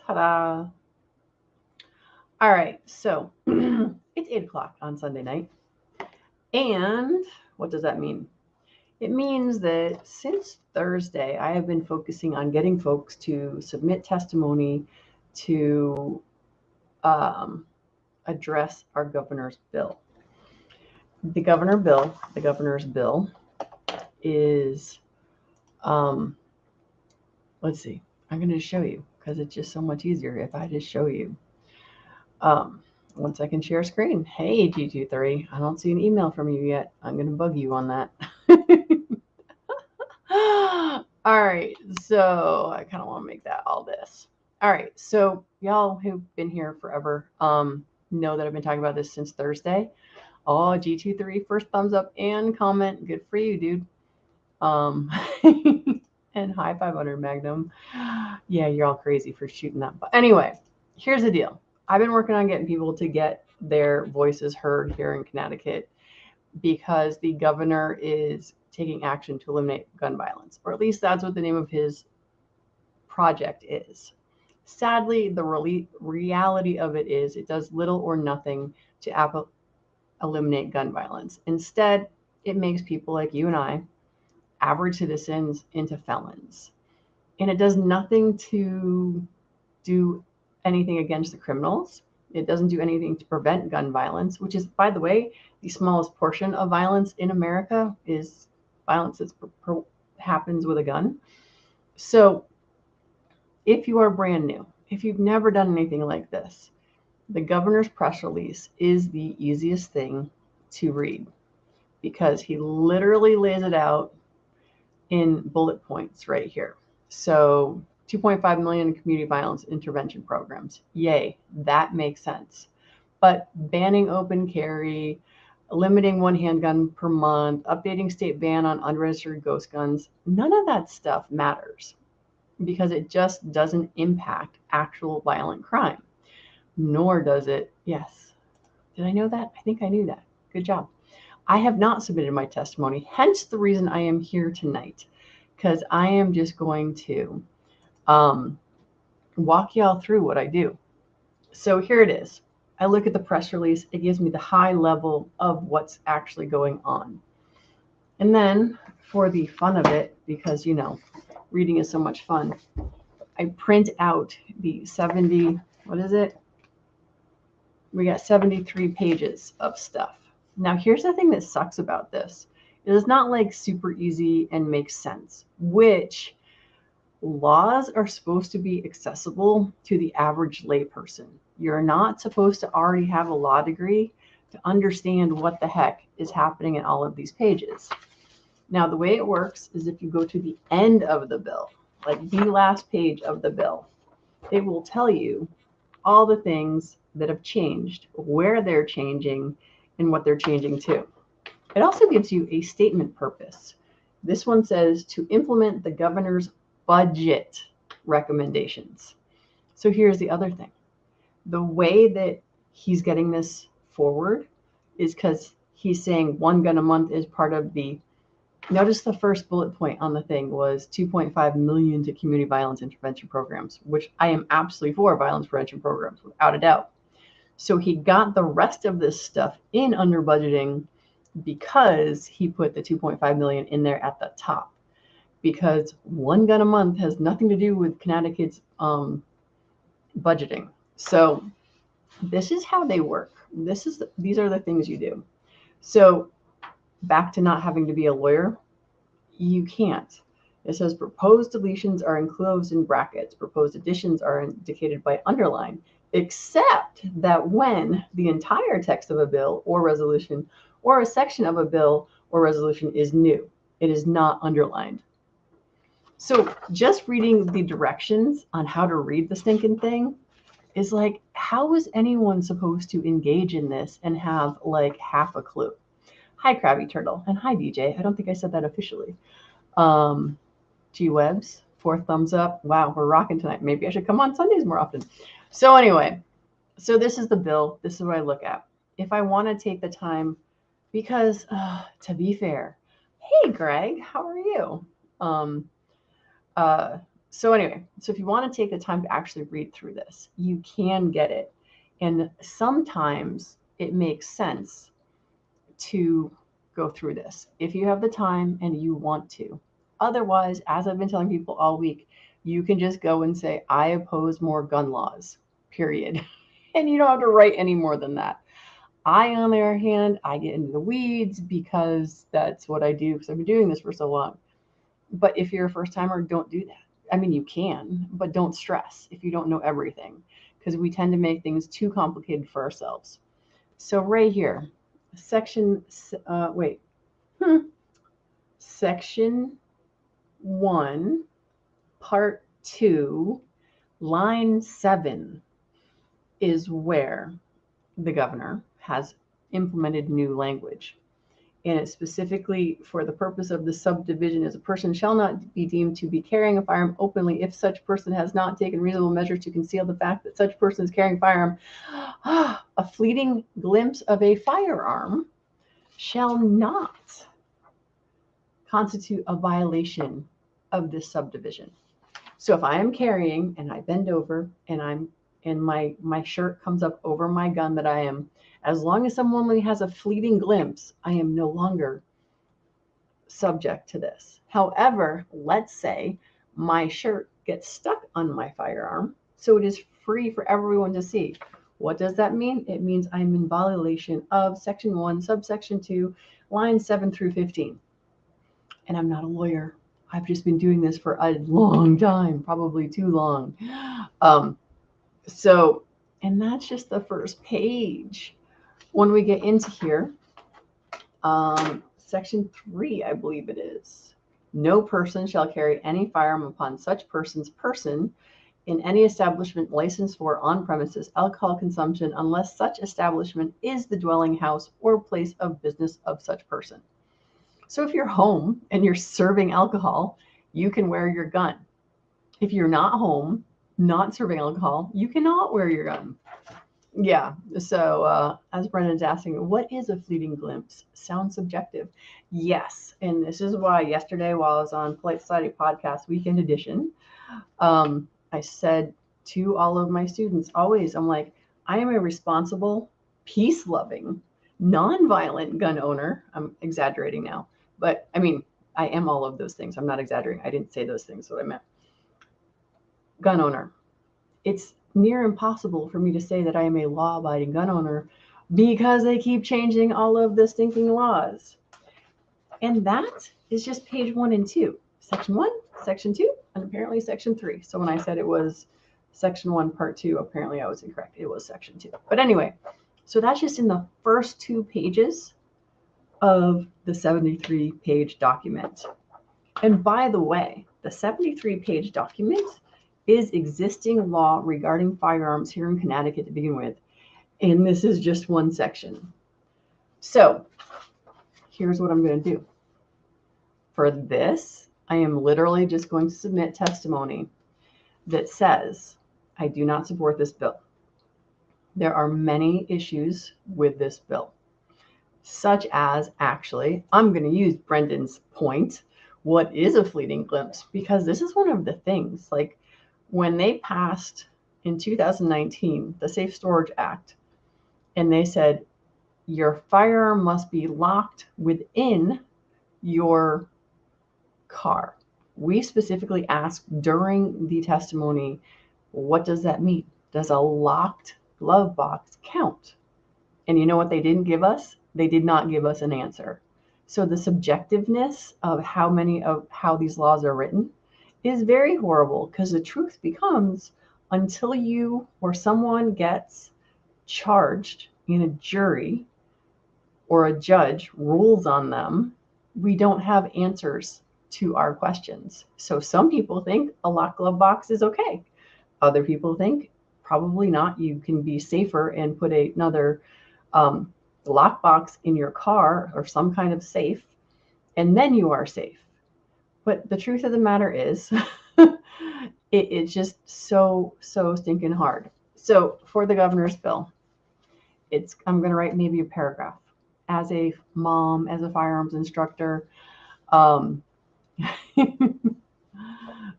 Ta-da. All right, so it's 8 o'clock on Sunday night. And what does that mean? It means that since Thursday, I have been focusing on getting folks to submit testimony to um, address our governor's bill. The governor's bill is, um, let's see, I'm going to show you because it's just so much easier if I just show you. Um, Once I can share screen. Hey, G23, I don't see an email from you yet. I'm going to bug you on that. All right, so I kind of want to make that all this. All right, so y'all who've been here forever know that I've been talking about this since Thursday. Oh, G23, first thumbs up and comment. Good for you, dude. Um, and high 500 Magnum. Yeah, you're all crazy for shooting that. But anyway, here's the deal. I've been working on getting people to get their voices heard here in Connecticut because the governor is taking action to eliminate gun violence, or at least that's what the name of his project is. Sadly, the reality of it is it does little or nothing to eliminate gun violence. Instead, it makes people like you and I, average citizens, into felons. And it does nothing to do anything against the criminals. It doesn't do anything to prevent gun violence, which is, by the way, the smallest portion of violence in America is violence that happens with a gun. So if you are brand new, if you've never done anything like this, the governor's press release is the easiest thing to read because he literally lays it out in bullet points right here. So 2.5 million in community violence intervention programs. Yay, that makes sense. But banning open carry, limiting one handgun per month, updating state ban on unregistered ghost guns, none of that stuff matters because it just doesn't impact actual violent crime. Nor does it, yes. Did I know that? I think I knew that. Good job. I have not submitted my testimony, hence the reason I am here tonight, because I am just going to walk y'all through what I do. So here it is. I look at the press release. It gives me the high level of what's actually going on. And then for the fun of it, because, you know, reading is so much fun, I print out the 70, what is it? We got 73 pages of stuff. Now, here's the thing that sucks about this. It is not like super easy and makes sense, which laws are supposed to be accessible to the average layperson. You're not supposed to already have a law degree to understand what the heck is happening in all of these pages. Now, the way it works is if you go to the end of the bill, like the last page of the bill, it will tell you all the things that have changed, where they're changing, and what they're changing to. It also gives you a statement purpose. This one says to implement the governor's budget recommendations. So here's the other thing. The way that he's getting this forward is because he's saying one gun a month is part of the, notice the first bullet point on the thing was 2.5 million to community violence intervention programs, which I am absolutely for violence prevention programs, without a doubt. So he got the rest of this stuff in under budgeting because he put the 2.5 million in there at the top. Because one gun a month has nothing to do with Connecticut's budgeting. So this is how they work. These are the things you do. So back to not having to be a lawyer, you can't. It says proposed deletions are enclosed in brackets. Proposed additions are indicated by underline, except that when the entire text of a bill or resolution or a section of a bill or resolution is new, it is not underlined. So just reading the directions on how to read the stinking thing is like, how is anyone supposed to engage in this and have like half a clue? Hi, Krabby Turtle, and hi, DJ. I don't think I said that officially. G-Webs, 4 thumbs up. Wow, we're rocking tonight. Maybe I should come on Sundays more often. So anyway, so this is the bill. This is what I look at. If I want to take the time, because to be fair, hey, Greg, how are you? So anyway, so if you want to take the time to actually read through this, you can get it. And sometimes it makes sense to go through this if you have the time and you want to. Otherwise, as I've been telling people all week, you can just go and say, I oppose more gun laws, period. And you don't have to write any more than that. I, on the other hand, I get into the weeds because that's what I do because I've been doing this for so long. But if you're a first timer, don't do that. I mean, you can, but don't stress if you don't know everything because we tend to make things too complicated for ourselves. So right here, section, wait, section 1, part 2, line 7 is where the governor has implemented new language. And it's specifically for the purpose of the subdivision as a person shall not be deemed to be carrying a firearm openly if such person has not taken reasonable measures to conceal the fact that such person is carrying a firearm. A fleeting glimpse of a firearm shall not constitute a violation of this subdivision. So if I am carrying and I bend over and my shirt comes up over my gun that I am, as long as someone only has a fleeting glimpse, I am no longer subject to this. However, let's say my shirt gets stuck on my firearm, so it is free for everyone to see. What does that mean? It means I'm in violation of section 1, subsection 2, lines 7 through 15. And I'm not a lawyer. I've just been doing this for a long time, probably too long. And that's just the first page. When we get into here, section 3, I believe it is. No person shall carry any firearm upon such person's person in any establishment licensed for on-premises alcohol consumption unless such establishment is the dwelling house or place of business of such person. So if you're home and you're serving alcohol, you can wear your gun. If you're not home, not serving alcohol, you cannot wear your gun. Yeah. So as Brendan's asking, what is a fleeting glimpse? Sounds subjective. Yes. And this is why yesterday while I was on Polite Society Podcast Weekend Edition, I said to all of my students, always, I'm like, I am a responsible, peace-loving, non-violent gun owner. I'm exaggerating now. But I mean, I am all of those things. I'm not exaggerating. I didn't say those things, what I meant. Gun owner. It's near impossible for me to say that I am a law-abiding gun owner because they keep changing all of the stinking laws. And that is just page 1 and 2. Section 1, section 2, and apparently section 3. So when I said it was section 1, part 2, apparently I was incorrect. It was section 2. But anyway, so that's just in the first 2 pages of the 73-page document. And by the way, the 73-page document is existing law regarding firearms here in Connecticut to begin with. And this is just one section. So here's what I'm going to do. For this, I am literally just going to submit testimony that says I do not support this bill. There are many issues with this bill, such as, actually, I'm going to use Brendan's point. What is a fleeting glimpse? Because this is one of the things, like when they passed in 2019, the Safe Storage Act, and they said your firearm must be locked within your car. We specifically asked during the testimony, what does that mean? Does a locked glove box count? And you know what they didn't give us? They did not give us an answer. So the subjectiveness of how these laws are written is very horrible, because the truth becomes, until you or someone gets charged in a jury or a judge rules on them, we don't have answers to our questions. So some people think a locked glove box is okay. Other people think probably not. You can be safer and put another lockbox in your car or some kind of safe, and then you are safe. But the truth of the matter is, it's just so stinking hard. So for the governor's bill, I'm going to write maybe a paragraph. As a mom, as a firearms instructor,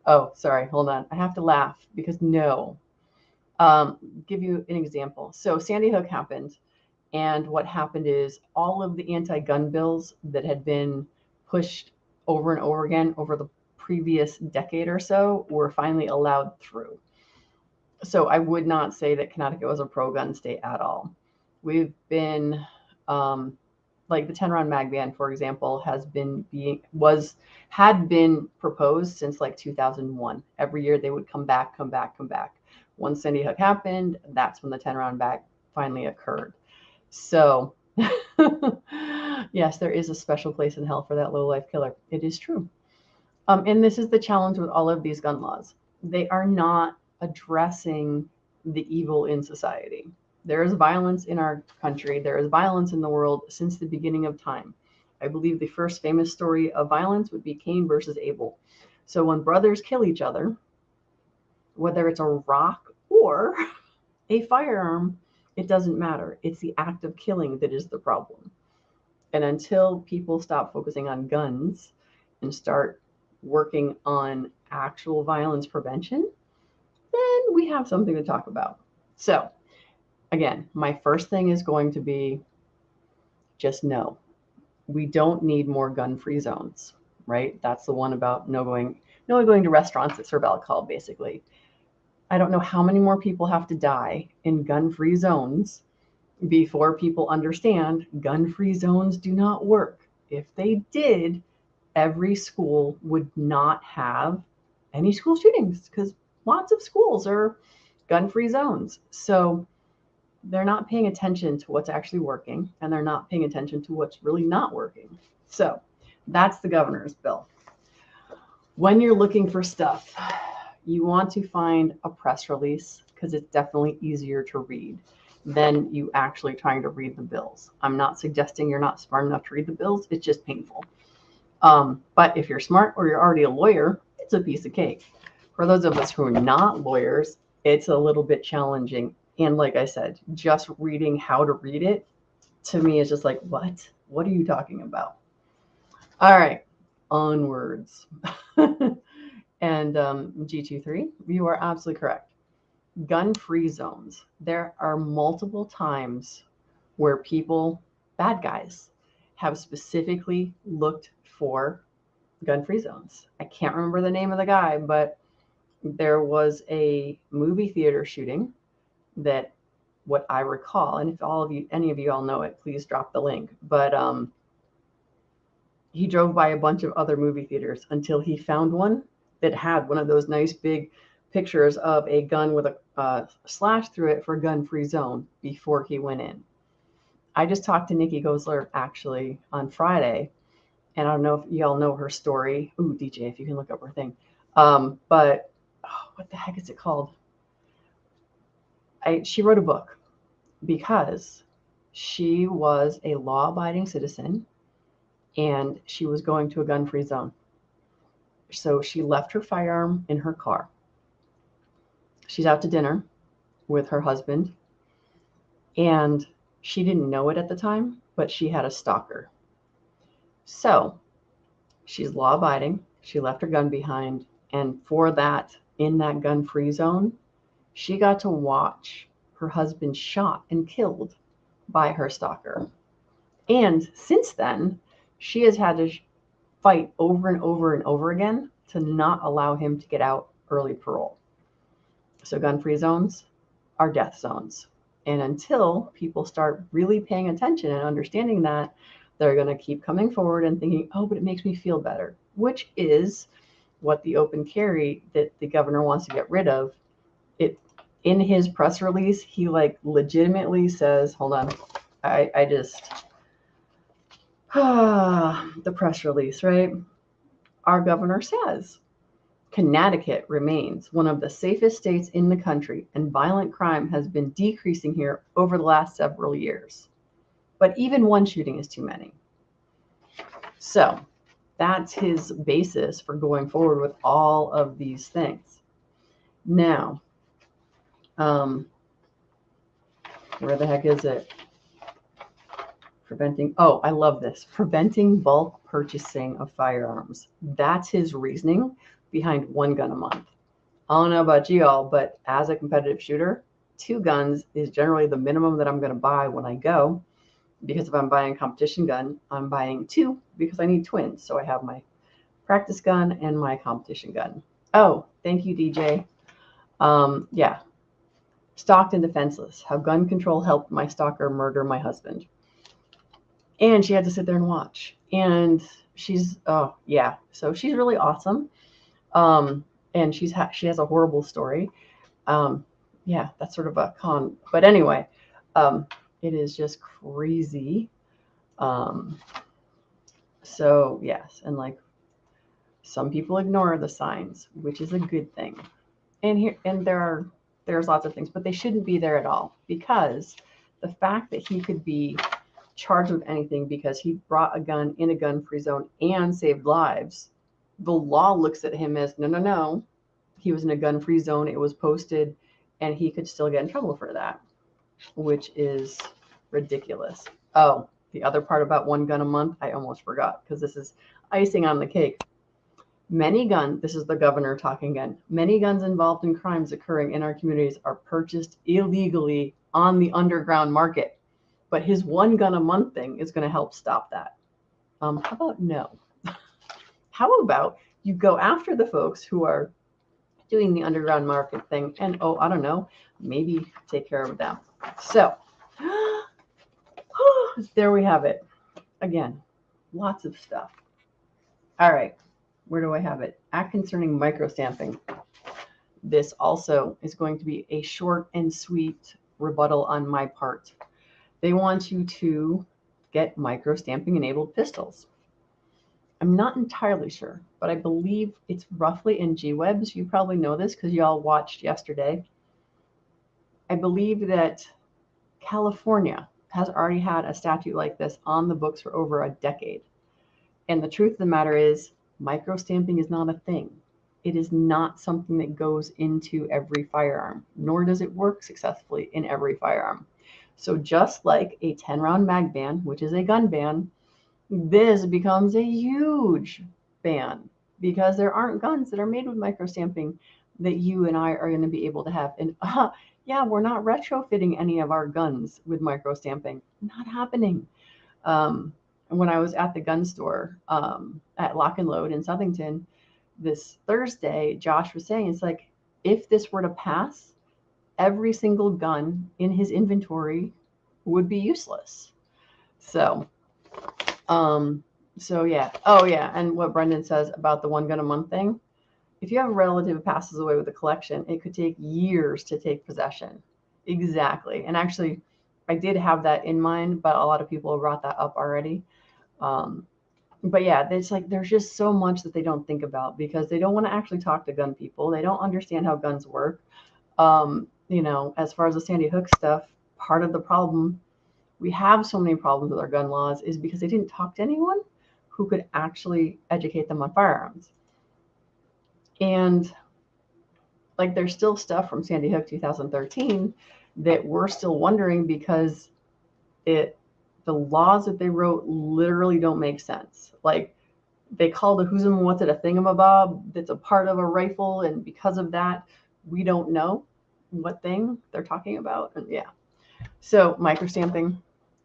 Oh, sorry. Hold on. I have to laugh because no. Give you an example. So Sandy Hook happened, and what happened is all of the anti-gun bills that had been pushed over and over again over the previous decade or so were finally allowed through. So I would not say that Connecticut was a pro-gun state at all. We've been like the 10 round mag ban, for example, had been proposed since like 2001. Every year they would come back. Once Sandy Hook happened, that's when the 10 round mag finally occurred. So yes, there is a special place in hell for that low life killer. It is true. And this is the challenge with all of these gun laws. They are not addressing the evil in society. There is violence in our country. There is violence in the world since the beginning of time. I believe the first famous story of violence would be Cain versus Abel. So when brothers kill each other, whether it's a rock or a firearm, it doesn't matter. It's the act of killing that is the problem. And until people stop focusing on guns and start working on actual violence prevention, then we have something to talk about. So, again, my first thing is going to be just no. We don't need more gun-free zones, right? That's the one about no going to restaurants that serve alcohol, basically. I don't know how many more people have to die in gun-free zones before people understand gun-free zones do not work. If they did, every school would not have any school shootings because lots of schools are gun-free zones. So they're not paying attention to what's actually working, and they're not paying attention to what's really not working. So that's the governor's bill. When you're looking for stuff, you want to find a press release because it's definitely easier to read than you actually trying to read the bills. I'm not suggesting you're not smart enough to read the bills. It's just painful. But if you're smart or you're already a lawyer, it's a piece of cake. For those of us who are not lawyers, it's a little bit challenging. And like I said, just reading how to read it to me is just like, what? What are you talking about? All right, onwards. And G23, you are absolutely correct. Gun-free zones. There are multiple times where people, bad guys, have specifically looked for gun-free zones. I can't remember the name of the guy, but there was a movie theater shooting that, what I recall, and if any of you all know it, please drop the link. But he drove by a bunch of other movie theaters until he found one that had one of those nice big pictures of a gun with a slash through it for gun-free zone before he went in. I just talked to Nikki Gosler actually on Friday, and I don't know if y'all know her story. Ooh, DJ, if you can look up her thing. But what the heck is it called? She wrote a book because she was a law-abiding citizen and she was going to a gun-free zone. So she left her firearm in her car. She's out to dinner with her husband, and she didn't know it at the time, but she had a stalker. So she's law-abiding. She left her gun behind, and for that, in that gun-free zone, she got to watch her husband shot and killed by her stalker. And since then, she has had to fight over and over and over again to not allow him to get out early parole. So gun-free zones are death zones. And until people start really paying attention and understanding that, they're going to keep coming forward and thinking, oh, but it makes me feel better, which is what the open carry that the governor wants to get rid of. It in his press release, he like legitimately says, hold on, I just the press release, right? Our governor says Connecticut remains one of the safest states in the country, and violent crime has been decreasing here over the last several years. But even one shooting is too many. So that's his basis for going forward with all of these things. Now, where the heck is it? Oh, I love this. Preventing bulk purchasing of firearms. That's his reasoning behind 1 gun a month. I don't know about you all, but as a competitive shooter, 2 guns is generally the minimum that I'm going to buy when I go. Because if I'm buying a competition gun, I'm buying 2 because I need twins. So I have my practice gun and my competition gun. Oh, thank you, DJ. Yeah. Stalked and defenseless. How gun control helped my stalker murder my husband. And she had to sit there and watch. And she's, oh, yeah. So she's really awesome. And she has a horrible story. Yeah, that's sort of a con. But anyway, it is just crazy. So yes, and like some people ignore the signs, which is a good thing. And there's lots of things, but they shouldn't be there at all, because the fact that he could be charged with anything because he brought a gun in a gun-free zone and saved lives, the law looks at him as no. He was in a gun-free zone. It was posted, and he could still get in trouble for that, which is ridiculous. Oh, the other part about 1 gun a month, I almost forgot, because this is icing on the cake. Many guns, this is the governor talking again, many guns involved in crimes occurring in our communities are purchased illegally on the underground market. But his 1 gun a month thing is going to help stop that. How about no? How about you go after the folks who are doing the underground market thing and, oh, I don't know, maybe take care of them. So there we have it. Again, lots of stuff. All right. Where do I have it? Act concerning microstamping. This also is going to be a short and sweet rebuttal on my part. They want you to get microstamping enabled pistols. I'm not entirely sure, but I believe it's roughly in G-Webs. You probably know this because you all watched yesterday. I believe that California has already had a statute like this on the books for over a decade. And the truth of the matter is, microstamping is not a thing. It is not something that goes into every firearm, nor does it work successfully in every firearm. So just like a 10-round mag ban, which is a gun ban, this becomes a huge ban because there aren't guns that are made with microstamping that you and I are going to be able to have. And yeah, we're not retrofitting any of our guns with microstamping. Not happening. When I was at the gun store at Lock and Load in Southington this Thursday, Josh was saying, it's like, if this were to pass, every single gun in his inventory would be useless. So yeah. Oh yeah. And what Brendan says about the 1 gun a month thing, if you have a relative who passes away with a collection, it could take years to take possession. Exactly. And actually, I did have that in mind, but a lot of people brought that up already. But yeah, it's like there's just so much that they don't think about because they don't want to actually talk to gun people. They don't understand how guns work. As far as the Sandy Hook stuff, part of the problem, we have so many problems with our gun laws, is because they didn't talk to anyone who could actually educate them on firearms. And like there's still stuff from Sandy Hook 2013 that we're still wondering because the laws that they wrote literally don't make sense. Like they called a who's and what's it a thingamabob that's a part of a rifle, and because of that, we don't know what thing they're talking about. And yeah, so microstamping,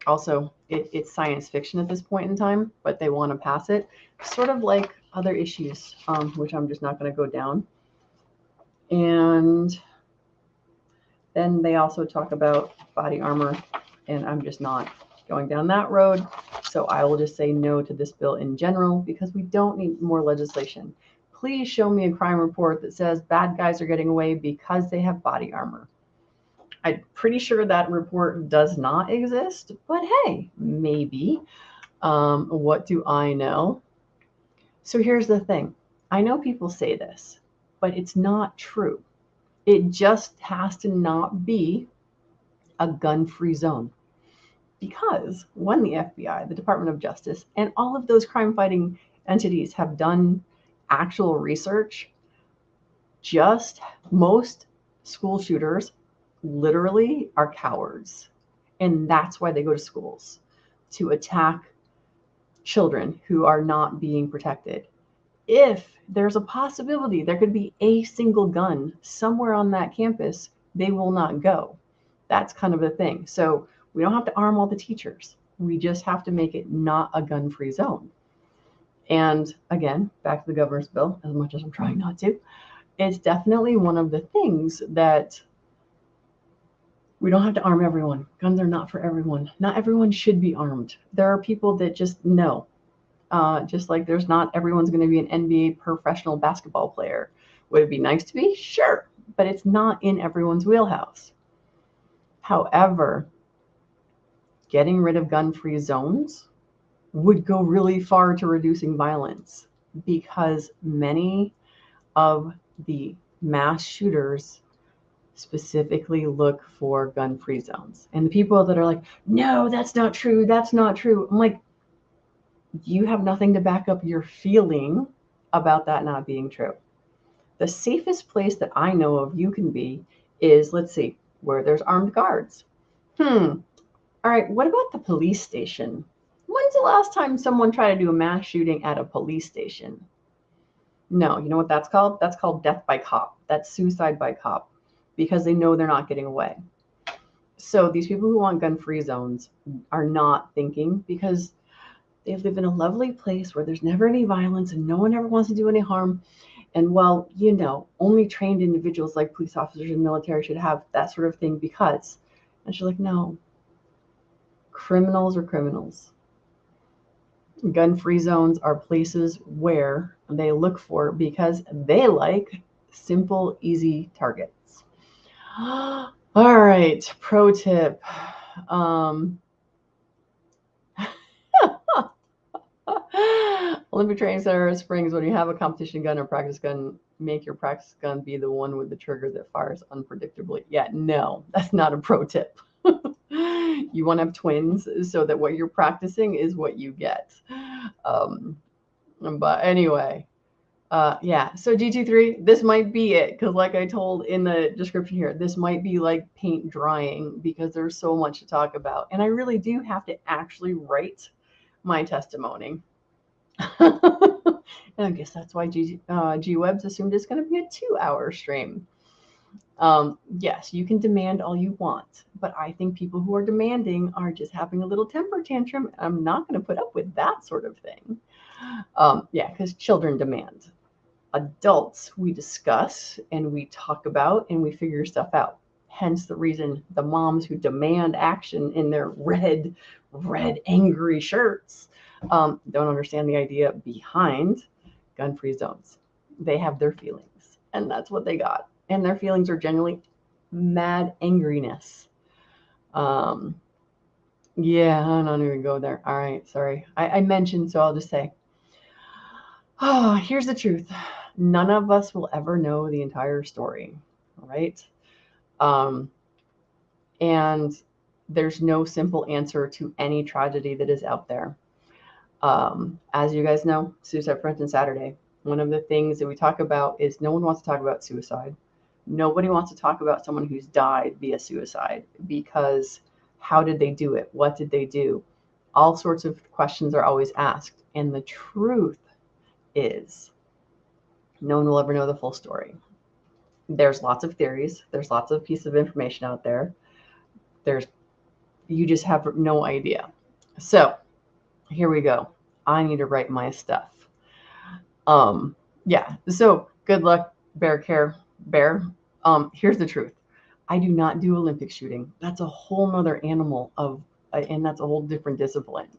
also it's science fiction at this point in time, but they want to pass it, sort of like other issues, which I'm just not going to go down. And then they also talk about body armor, and I'm just not going down that road. So I will just say no to this bill in general because we don't need more legislation. Please show me a crime report that says bad guys are getting away because they have body armor. I'm pretty sure that report does not exist, but hey, maybe. What do I know? So here's the thing. I know people say this, but it's not true. It just has to not be a gun-free zone. Because when the FBI, the Department of Justice, and all of those crime-fighting entities have done actual research, just most school shooters literally are cowards. And that's why they go to schools, to attack children who are not being protected. if there's a possibility there could be a single gun somewhere on that campus, they will not go. That's kind of the thing. So we don't have to arm all the teachers. We just have to make it not a gun-free zone. And again, back to the governor's bill, as much as I'm trying not to, it's definitely one of the things that we don't have to arm everyone. Guns are not for everyone. Not everyone should be armed. There are people that just know. Just like there's not everyone's going to be an NBA professional basketball player. Would it be nice to be? Sure, but it's not in everyone's wheelhouse. However, getting rid of gun-free zones would go really far to reducing violence, because many of the mass shooters specifically look for gun-free zones. And the people that are like, no, that's not true, that's not true. I'm like, you have nothing to back up your feeling about that not being true. The safest place that I know of you can be is, let's see, where there's armed guards. All right, what about the police station? When's the last time someone tried to do a mass shooting at a police station? No, you know what that's called? That's called death by cop. That's suicide by cop, because they know they're not getting away. So these people who want gun-free zones are not thinking, because they live in a lovely place where there's never any violence and no one ever wants to do any harm. And well, only trained individuals like police officers and military should have that sort of thing because. And she's like, no, criminals are criminals. Gun-free zones are places where they look for, because they like simple, easy targets. All right, pro tip. Olympic Training Center Springs, when you have a competition gun or practice gun, make your practice gun be the one with the trigger that fires unpredictably. Yeah, no, that's not a pro tip. You want to have twins so that what you're practicing is what you get. But anyway, yeah, so G23, this might be it, because like I told in the description here, this might be like paint drying because there's so much to talk about. And I really do have to actually write my testimony. And I guess that's why G-Webs assumed it's going to be a 2-hour stream. Yes, you can demand all you want, but I think people who are demanding are just having a little temper tantrum. I'm not going to put up with that sort of thing. Yeah, because children demand. Adults, we discuss and we talk about and we figure stuff out. Hence the reason the moms who demand action in their red angry shirts don't understand the idea behind gun-free zones. They have their feelings, and that's what they got. And their feelings are generally mad angriness. Yeah, I'm not even go there. All right, sorry. I mentioned, so I'll just say, here's the truth. None of us will ever know the entire story, right? And there's no simple answer to any tragedy that is out there. As you guys know, Suicide Prevention Saturday, one of the things that we talk about is no one wants to talk about suicide. Nobody wants to talk about someone who's died via suicide, because how did they do it? What did they do? All sorts of questions are always asked. And the truth is, no one will ever know the full story. There's lots of theories. There's lots of pieces of information out there. You just have no idea. So here we go. I need to write my stuff. Yeah. So good luck, Bear. Here's the truth. I do not do Olympic shooting. That's a whole nother animal and that's a whole different discipline.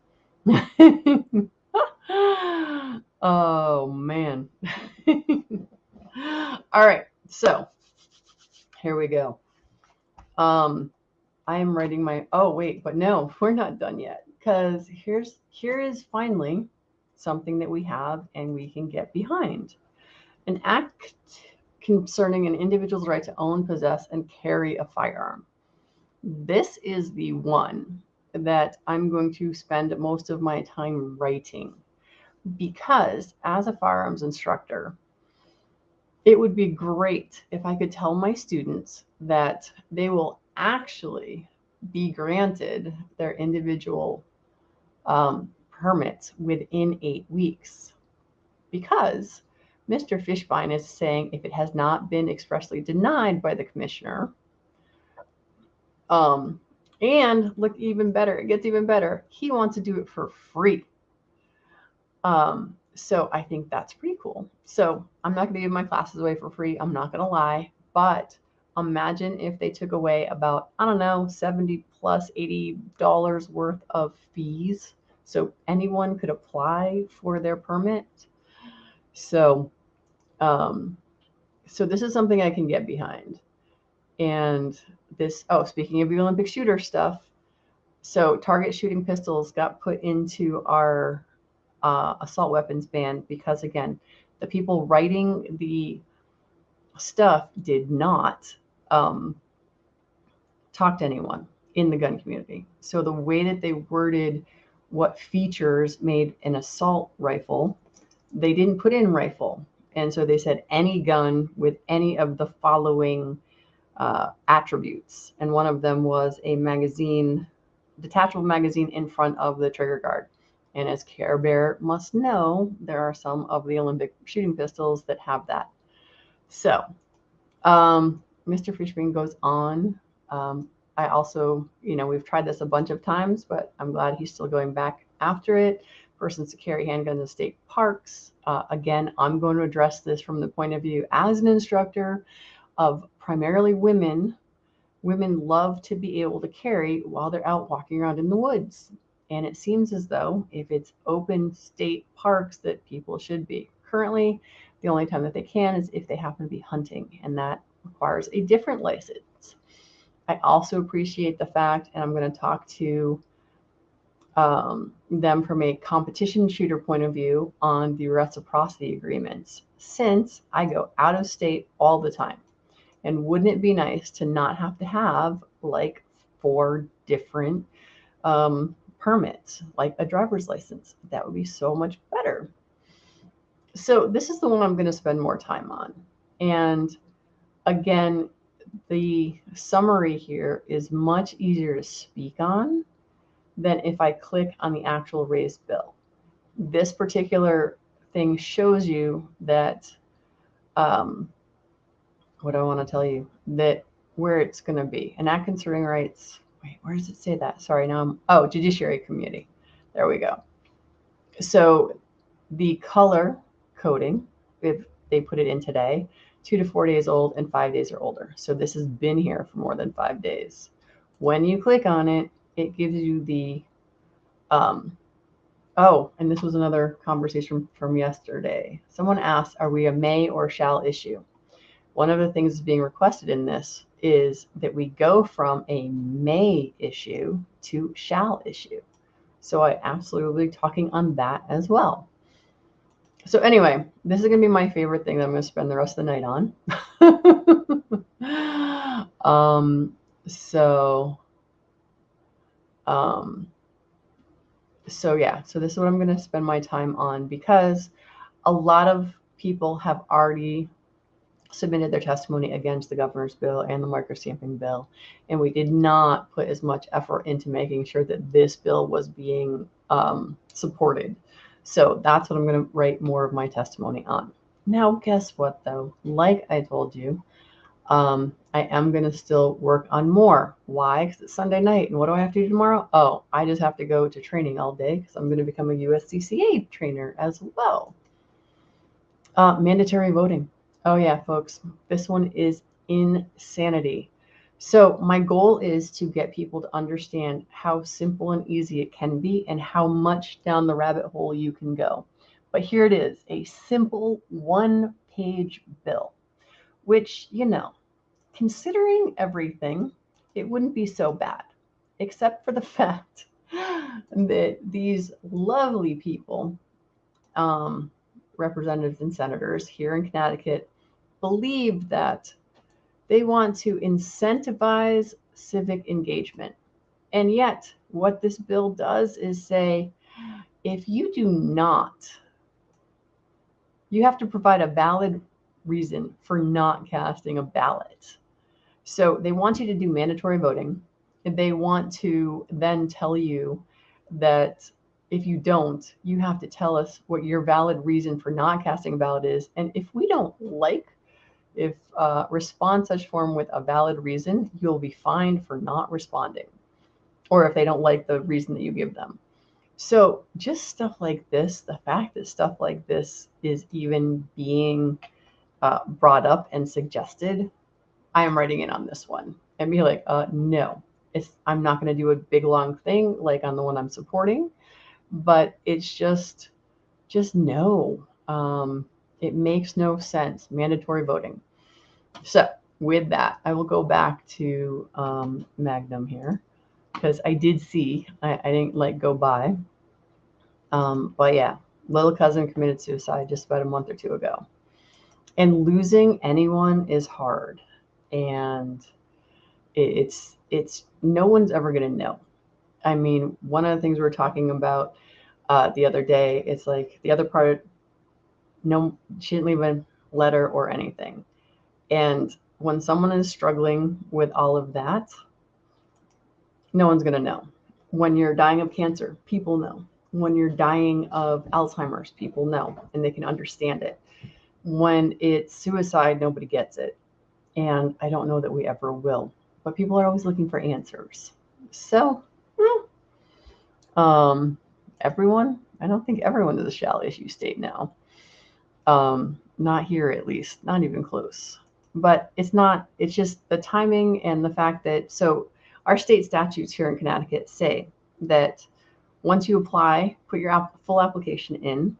Oh man. All right. So here we go. I am writing oh wait, but no, we're not done yet, because here is finally something that we have and we can get behind. An act concerning an individual's right to own, possess, and carry a firearm. This is the one that I'm going to spend most of my time writing, because as a firearms instructor, it would be great if I could tell my students that they will actually be granted their individual permits within 8 weeks. because Mr. Fishbein is saying if it has not been expressly denied by the commissioner, and look, even better, it gets even better. He wants to do it for free. So I think that's pretty cool. So I'm not going to give my classes away for free. I'm not going to lie, but imagine if they took away about, I don't know, 70 plus $80 worth of fees. So anyone could apply for their permit. So, so this is something I can get behind. And this, oh, speaking of the Olympic shooter stuff, so target shooting pistols got put into our assault weapons ban because, again, the people writing the stuff did not talk to anyone in the gun community. So the way that they worded what features made an assault rifle, they didn't put in rifle. And so they said any gun with any of the following attributes. And one of them was a magazine, detachable magazine in front of the trigger guard. And as Care Bear must know, there are some of the Olympic shooting pistols that have that. So Mr. Fishbein goes on. I also, we've tried this a bunch of times, but I'm glad he's still going back after it. Persons to carry handguns in state parks. Again, I'm going to address this from the point of view as an instructor of primarily women. Women love to be able to carry while they're out walking around in the woods. And it seems as though if it's open state parks that people should be. Currently, the only time that they can is if they happen to be hunting, and that requires a different license. I also appreciate the fact, and I'm going to talk to them from a competition shooter point of view on the reciprocity agreements, since I go out of state all the time. And wouldn't it be nice to not have to have like 4 different permits, like a driver's license? That would be so much better. So this is the one I'm going to spend more time on. And again, the summary here is much easier to speak on than if I click on the actual raised bill. This particular thing shows you that, what do I want to tell you? That where it's going to be. Enact concerning rights. Wait, where does it say that? Sorry, now Judiciary Committee. There we go. So the color coding, if they put it in today, 2 to 4 days old and 5 days or older. So this has been here for more than 5 days. When you click on it, it gives you the, and this was another conversation from yesterday. Someone asked, are we a may or shall issue? One of the things being requested in this is that we go from a may issue to shall issue. So I absolutely talking on that as well. So anyway, this is going to be my favorite thing that I'm going to spend the rest of the night on. So this is what I'm going to spend my time on, because a lot of people have already submitted their testimony against the governor's bill and the microstamping bill, and we did not put as much effort into making sure that this bill was being supported. So that's what I'm going to write more of my testimony on. Now, guess what, though? Like I told you, I am going to still work on more. Why? Because it's Sunday night. And what do I have to do tomorrow? Oh, I just have to go to training all day because I'm going to become a USCCA trainer as well. Mandatory voting. Oh, yeah, folks, this one is insanity. So my goal is to get people to understand how simple and easy it can be and how much down the rabbit hole you can go. But here it is, a simple 1-page bill, which, considering everything, it wouldn't be so bad, except for the fact that these lovely people, representatives and senators here in Connecticut, believe that they want to incentivize civic engagement. And yet, what this bill does is say, if you do not, you have to provide a valid reason for not casting a ballot. So they want you to do mandatory voting. They want to then tell you that if you don't, you have to tell us what your valid reason for not casting a ballot is. And if we don't respond such form with a valid reason, you'll be fined for not responding, or if they don't like the reason that you give them. So just stuff like this, the fact that stuff like this is even being brought up and suggested, I am writing in on this one and be like, no, I'm not going to do a big long thing like on the one I'm supporting, but it's just no. It makes no sense. Mandatory voting. So with that, I will go back to Magnum here, because I did see, I didn't let go by. But yeah, little cousin committed suicide just about a month or two ago. And losing anyone is hard. And it's no one's ever going to know. I mean, one of the things we were talking about the other day, it's like the other part, no, she didn't leave a letter or anything. And when someone is struggling with all of that, no one's going to know. When you're dying of cancer, people know. When you're dying of Alzheimer's, people know, and they can understand it. When it's suicide, nobody gets it. And I don't know that we ever will. But people are always looking for answers. So, everyone, I don't think everyone is a shall issue state now. Not here, at least, not even close. But it's just the timing and the fact that, so our state statutes here in Connecticut say that once you apply, put your full application in,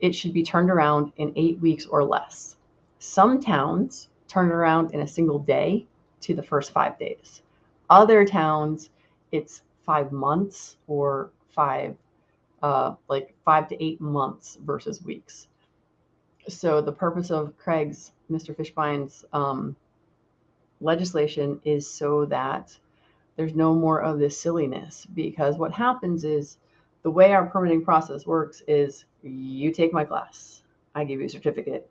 it should be turned around in 8 weeks or less. Some towns turn it around in a single day to the first 5 days. Other towns, it's 5 months or 5 to 8 months versus weeks. So the purpose of Mr. Fishbein's legislation is so that there's no more of this silliness, because what happens is the way our permitting process works is you take my class, I give you a certificate,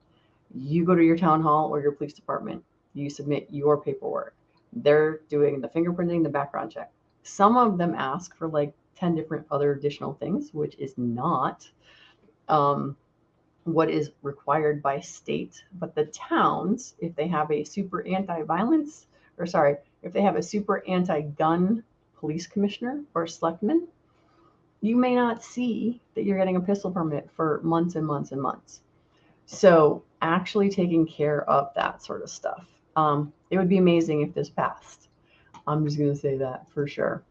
you go to your town hall or your police department, you submit your paperwork. They're doing the fingerprinting, the background check. Some of them ask for like 10 different other additional things, which is not what is required by state. But the towns, if they have a super anti-violence, if they have a super anti-gun police commissioner or selectman, you may not see that you're getting a pistol permit for months and months and months. So actually taking care of that sort of stuff. It would be amazing if this passed. I'm just going to say that for sure.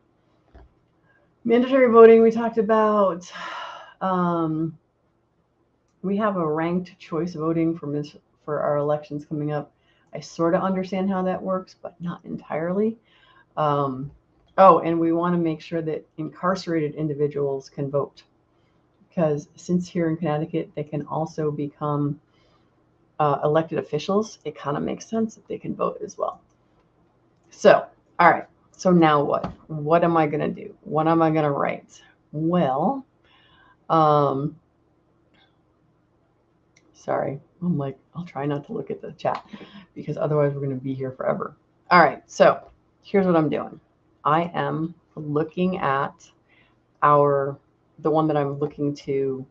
Mandatory voting, we talked about. We have a ranked choice voting for our elections coming up. I sort of understand how that works, but not entirely. And we want to make sure that incarcerated individuals can vote, because since here in Connecticut, they can also become elected officials. It kind of makes sense that they can vote as well. So, all right. So now what? What am I going to do? What am I going to write? Well, sorry. I'm like, I'll try not to look at the chat because otherwise we're going to be here forever. All right. So here's what I'm doing. I am looking at the one that I'm looking to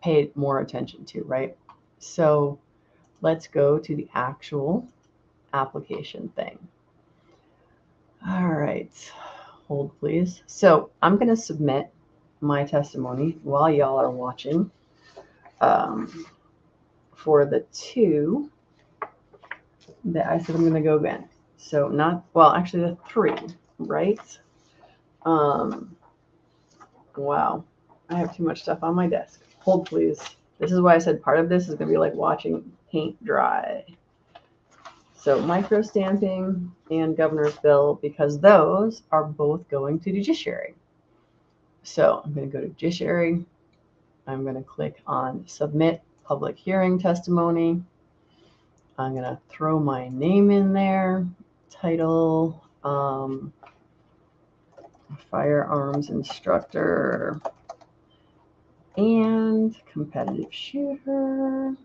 pay more attention to, right? So let's go to the actual application thing. All right, hold please. So I'm going to submit my testimony while y'all are watching for the 2 that I said I'm going to go again. So actually the 3, right? Wow, I have too much stuff on my desk. Hold please. This is why I said part of this is going to be like watching paint dry. So micro stamping and governor's bill, because those are both going to judiciary. So I'm going to go to judiciary. I'm going to click on submit public hearing testimony. I'm going to throw my name in there, title, firearms instructor, and competitive shooter.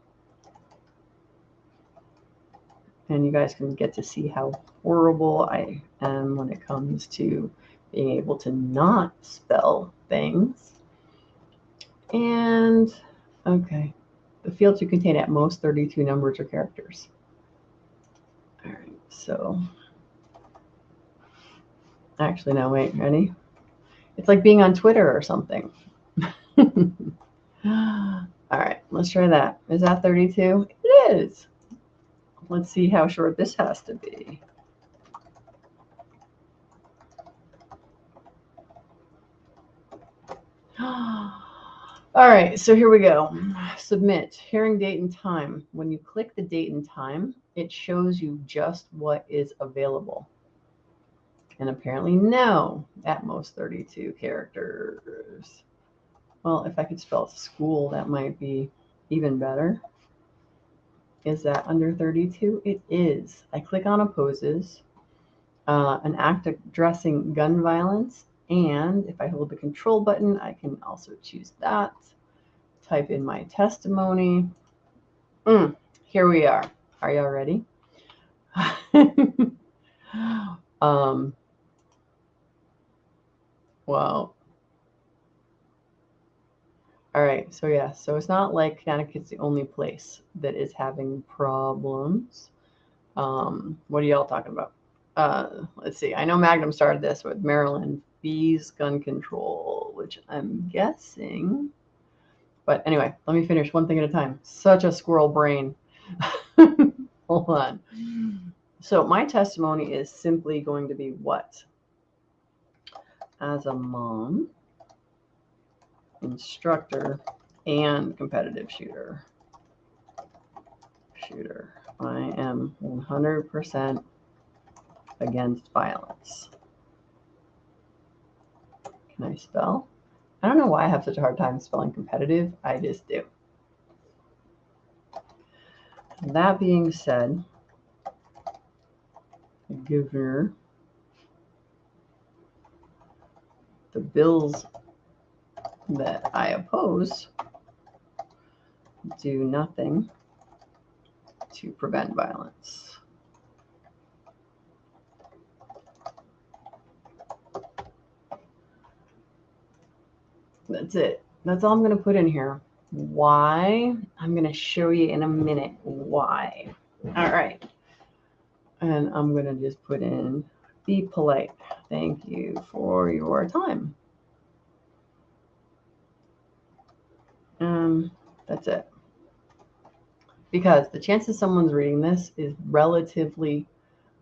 And you guys can get to see how horrible I am when it comes to being able to not spell things. And, okay, the field should contain at most 32 numbers or characters. All right, so, actually, no, wait, ready? It's like being on Twitter or something. All right, let's try that. Is that 32? It is. Let's see how short this has to be. All right, so here we go. Submit, hearing date and time. When you click the date and time, it shows you just what is available. And apparently no, at most 32 characters. Well, if I could spell school, that might be even better. Is that under 32? It is. I click on opposes, an act addressing gun violence, and if I hold the control button, I can also choose that. Type in my testimony. Here we are. Are y'all ready? Wow. All right, so yeah, so it's not like Connecticut's the only place that is having problems. What are y'all talking about? Let's see. I know Magnum started this with Maryland fees gun control, which I'm guessing. But anyway, let me finish one thing at a time. Such a squirrel brain. Hold on. So my testimony is simply going to be what? As a mom, instructor, and competitive shooter. I am 100% against violence. Can I spell? I don't know why I have such a hard time spelling competitive. I just do. That being said, Governor, the bills that I oppose do nothing to prevent violence. That's it. That's all I'm going to put in here. Why? I'm going to show you in a minute why. All right. And I'm going to just put in, be polite. Thank you for your time. That's it. Because the chances someone's reading this is relatively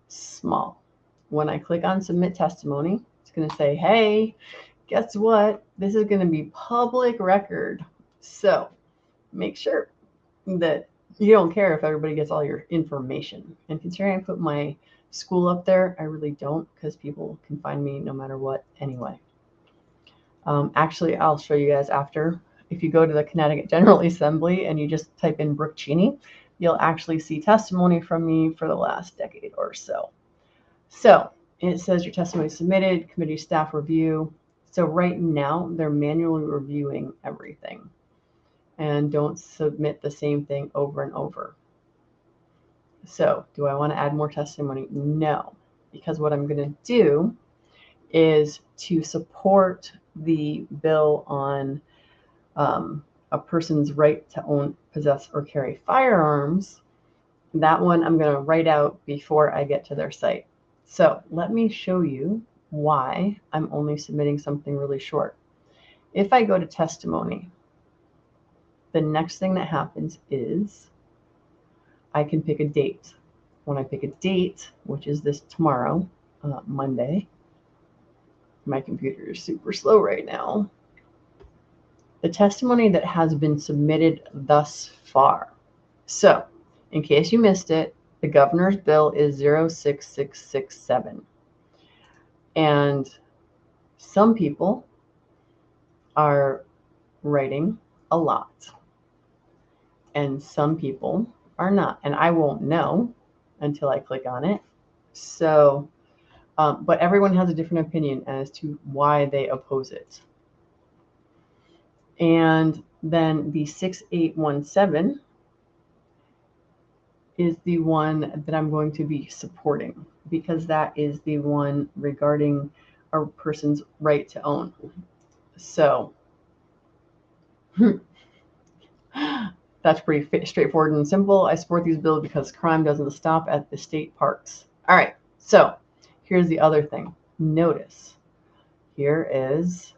small. When I click on submit testimony, it's going to say, hey, guess what? This is going to be public record. So make sure that you don't care if everybody gets all your information. And considering I put my school up there, I really don't, because people can find me no matter what anyway. Actually, I'll show you guys after. If you go to the Connecticut General Assembly and you just type in Brooke Cheney, you'll actually see testimony from me for the last decade or so. So it says your testimony submitted, committee staff review. So right now they're manually reviewing everything, and don't submit the same thing over and over. So do I want to add more testimony? No, because what I'm going to do is to support the bill on a person's right to own, possess, or carry firearms. That one I'm going to write out before I get to their site. So let me show you why I'm only submitting something really short. If I go to testimony, the next thing that happens is I can pick a date. When I pick a date, which is this tomorrow, Monday, my computer is super slow right now. The testimony that has been submitted thus far. So, in case you missed it, the governor's bill is 06667. And some people are writing a lot, and some people are not. And I won't know until I click on it. So, but everyone has a different opinion as to why they oppose it. And then the 6817 is the one that I'm going to be supporting, because that is the one regarding a person's right to own. So that's pretty straightforward and simple. I support these bills because crime doesn't stop at the state parks. All right, so here's the other thing. Notice here is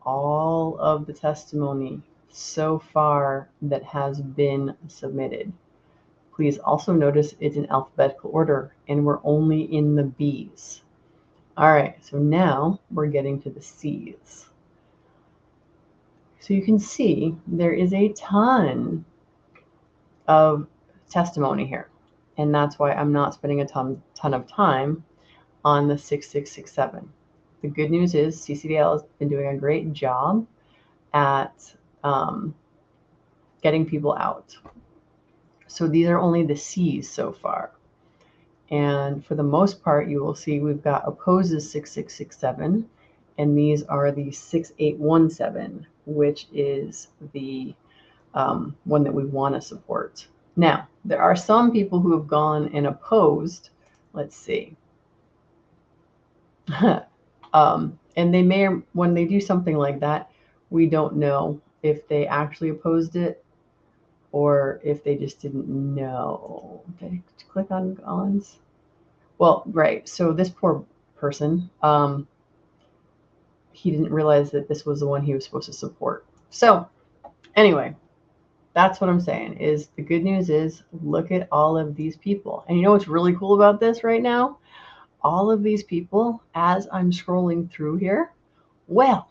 all of the testimony so far that has been submitted. Please also notice it's in alphabetical order and we're only in the B's. All right, so now we're getting to the C's. So you can see there is a ton of testimony here. And that's why I'm not spending a ton of time on the 6667. The good news is CCDL has been doing a great job at getting people out. So these are only the C's so far. And for the most part, you will see we've got opposes 6667, and these are the 6817, which is the one that we want to support. Now, there are some people who have gone and opposed. Let's see. And they may, when they do something like that, we don't know if they actually opposed it or if they just didn't know. Did I click on ons? Well, right. So this poor person, he didn't realize that this was the one he was supposed to support. So anyway, that's what I'm saying is the good news is look at all of these people. And you know what's really cool about this right now? All of these people, as I'm scrolling through here, well,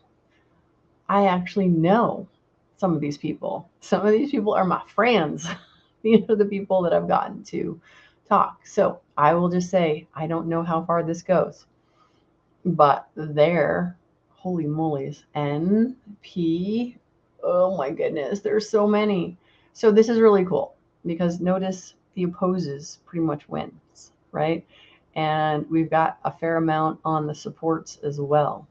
I actually know some of these people. Some of these people are my friends. These are the people that I've gotten to talk. So I will just say, I don't know how far this goes, but there, holy moly's, NP, oh my goodness, there's so many. So this is really cool because notice the opposes pretty much wins, right? And we've got a fair amount on the supports as well.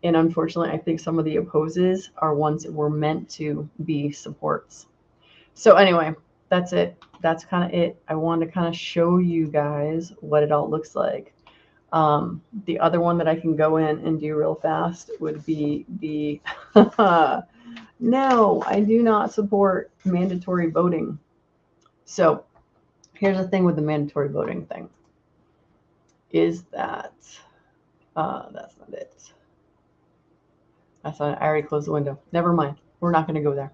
And unfortunately, I think some of the opposes are ones that were meant to be supports. So anyway, that's it. That's kind of it. I wanted to kind of show you guys what it all looks like. The other one that I can go in and do real fast would be the, no, I do not support mandatory voting. So here's the thing with the mandatory voting thing is that, that's not it. That's not, I already closed the window. Never mind. We're not going to go there.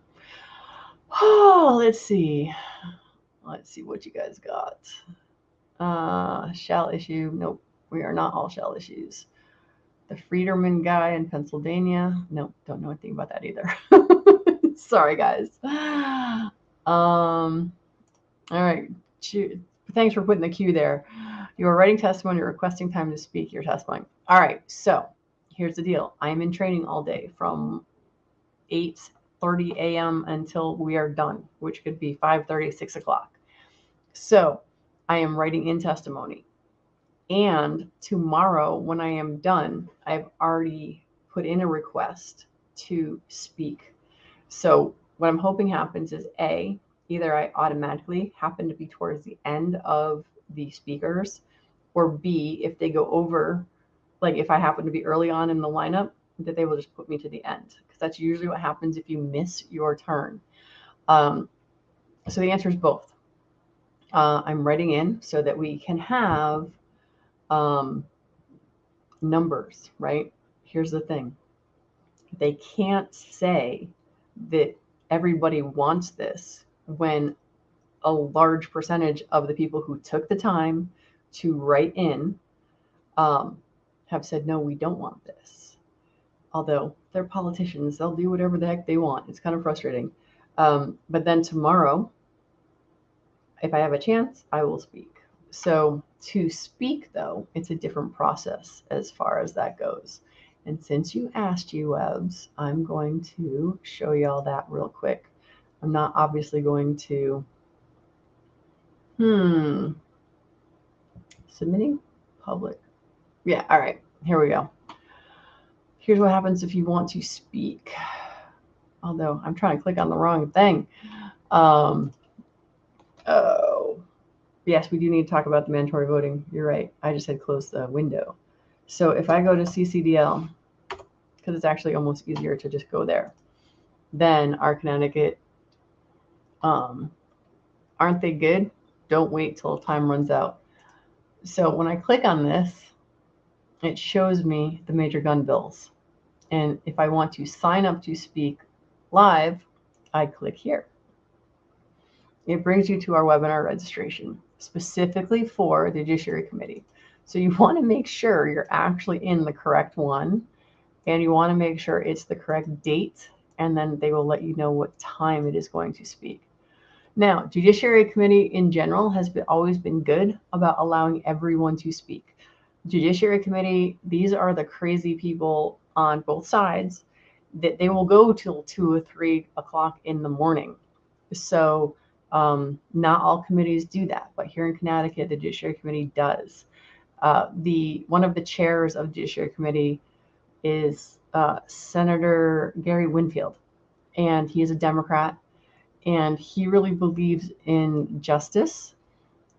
Oh, let's see. Let's see what you guys got. Shall issue. Nope. We are not all shall issues. The Friederman guy in Pennsylvania. Nope. Don't know anything about that either. Sorry, guys. All right. Thanks for putting the cue there. You are writing testimony, requesting time to speak your testimony. All right. So here's the deal. I am in training all day from 8:30 a.m. until we are done, which could be 5:30, 6 o'clock. So I am writing in testimony. And tomorrow, when I am done, I've already put in a request to speak. So what I'm hoping happens is A, either I automatically happen to be towards the end of the speakers, or B, if they go over, like if I happen to be early on in the lineup, that they will just put me to the end, because that's usually what happens if you miss your turn. So the answer is both. I'm writing in so that we can have numbers, right? Here's the thing. They can't say that everybody wants this when a large percentage of the people who took the time to write in have said, no, we don't want this. Although they're politicians, they'll do whatever the heck they want. It's kind of frustrating. But then tomorrow, if I have a chance, I will speak. So to speak, though, it's a different process as far as that goes. And since you asked, Webs, I'm going to show you all that real quick. I'm not obviously going to, submitting public. Yeah, all right, here we go. Here's what happens if you want to speak. Although I'm trying to click on the wrong thing. Oh, yes, we do need to talk about the mandatory voting. You're right. I just had closed the window. So if I go to CCDL, because it's actually almost easier to just go there, then our Connecticut, aren't they good? Don't wait till time runs out. So when I click on this, it shows me the major gun bills. And if I want to sign up to speak live, I click here. It brings you to our webinar registration, specifically for the Judiciary Committee. So you want to make sure you're actually in the correct one, and you want to make sure it's the correct date, and then they will let you know what time it is going to speak. Now, Judiciary Committee in general has always been good about allowing everyone to speak. Judiciary Committee, these are the crazy people on both sides that they will go till 2 or 3 o'clock in the morning. So not all committees do that, but here in Connecticut, the Judiciary Committee does. One of the chairs of the Judiciary Committee is Senator Gary Winfield, and he is a Democrat, and he really believes in justice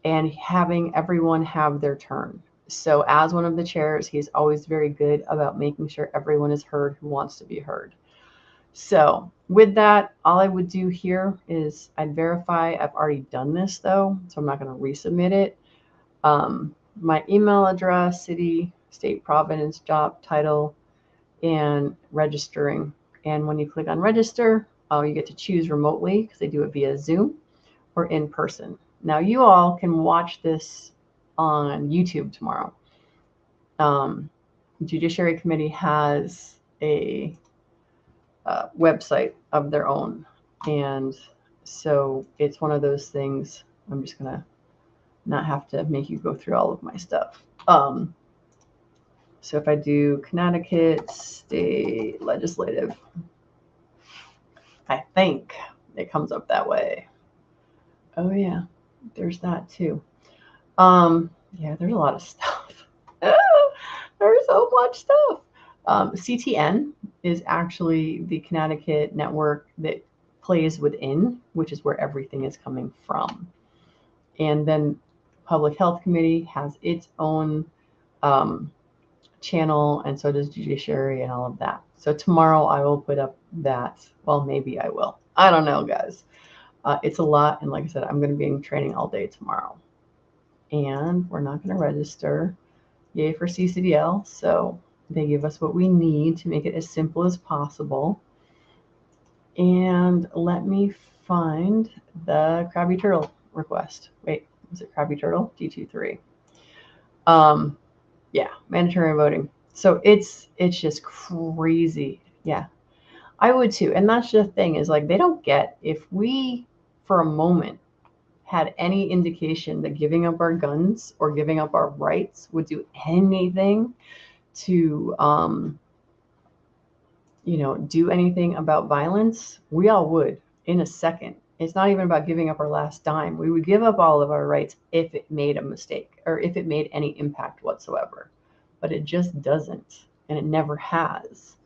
and having everyone have their turn. So as one of the chairs, he's always very good about making sure everyone is heard who wants to be heard. So with that, all I would do here is I'd verify. I've already done this though, so I'm not going to resubmit it. My email address, city, state, province, job title, and registering. And when you click on register, you get to choose remotely because they do it via Zoom or in person. Now you all can watch this on YouTube tomorrow. Judiciary Committee has a website of their own, and so it's one of those things. I'm just gonna not have to make you go through all of my stuff. So if I do Connecticut State Legislative, I think it comes up that way. Oh yeah, there's that too. Yeah, there's a lot of stuff. There's so much stuff. CTN is actually the Connecticut network that plays within, which is where everything is coming from. And then Public Health Committee has its own channel, and so does Judiciary and all of that. So tomorrow I will put up that. Well, maybe I will. I don't know, guys. It's a lot, and like I said, I'm going to be in training all day tomorrow. And we're not going to register. Yay for CCDL. So they give us what we need to make it as simple as possible. And let me find the Krabby Turtle request. Wait, was it Krabby Turtle? D23. Yeah, mandatory voting. So it's just crazy. Yeah, I would too. And that's the thing is like they don't get if we for a moment had any indication that giving up our guns or giving up our rights would do anything to do anything about violence, we all would in a second. It's not even about giving up our last dime. We would give up all of our rights if it made a mistake or if it made any impact whatsoever. But it just doesn't, and it never has.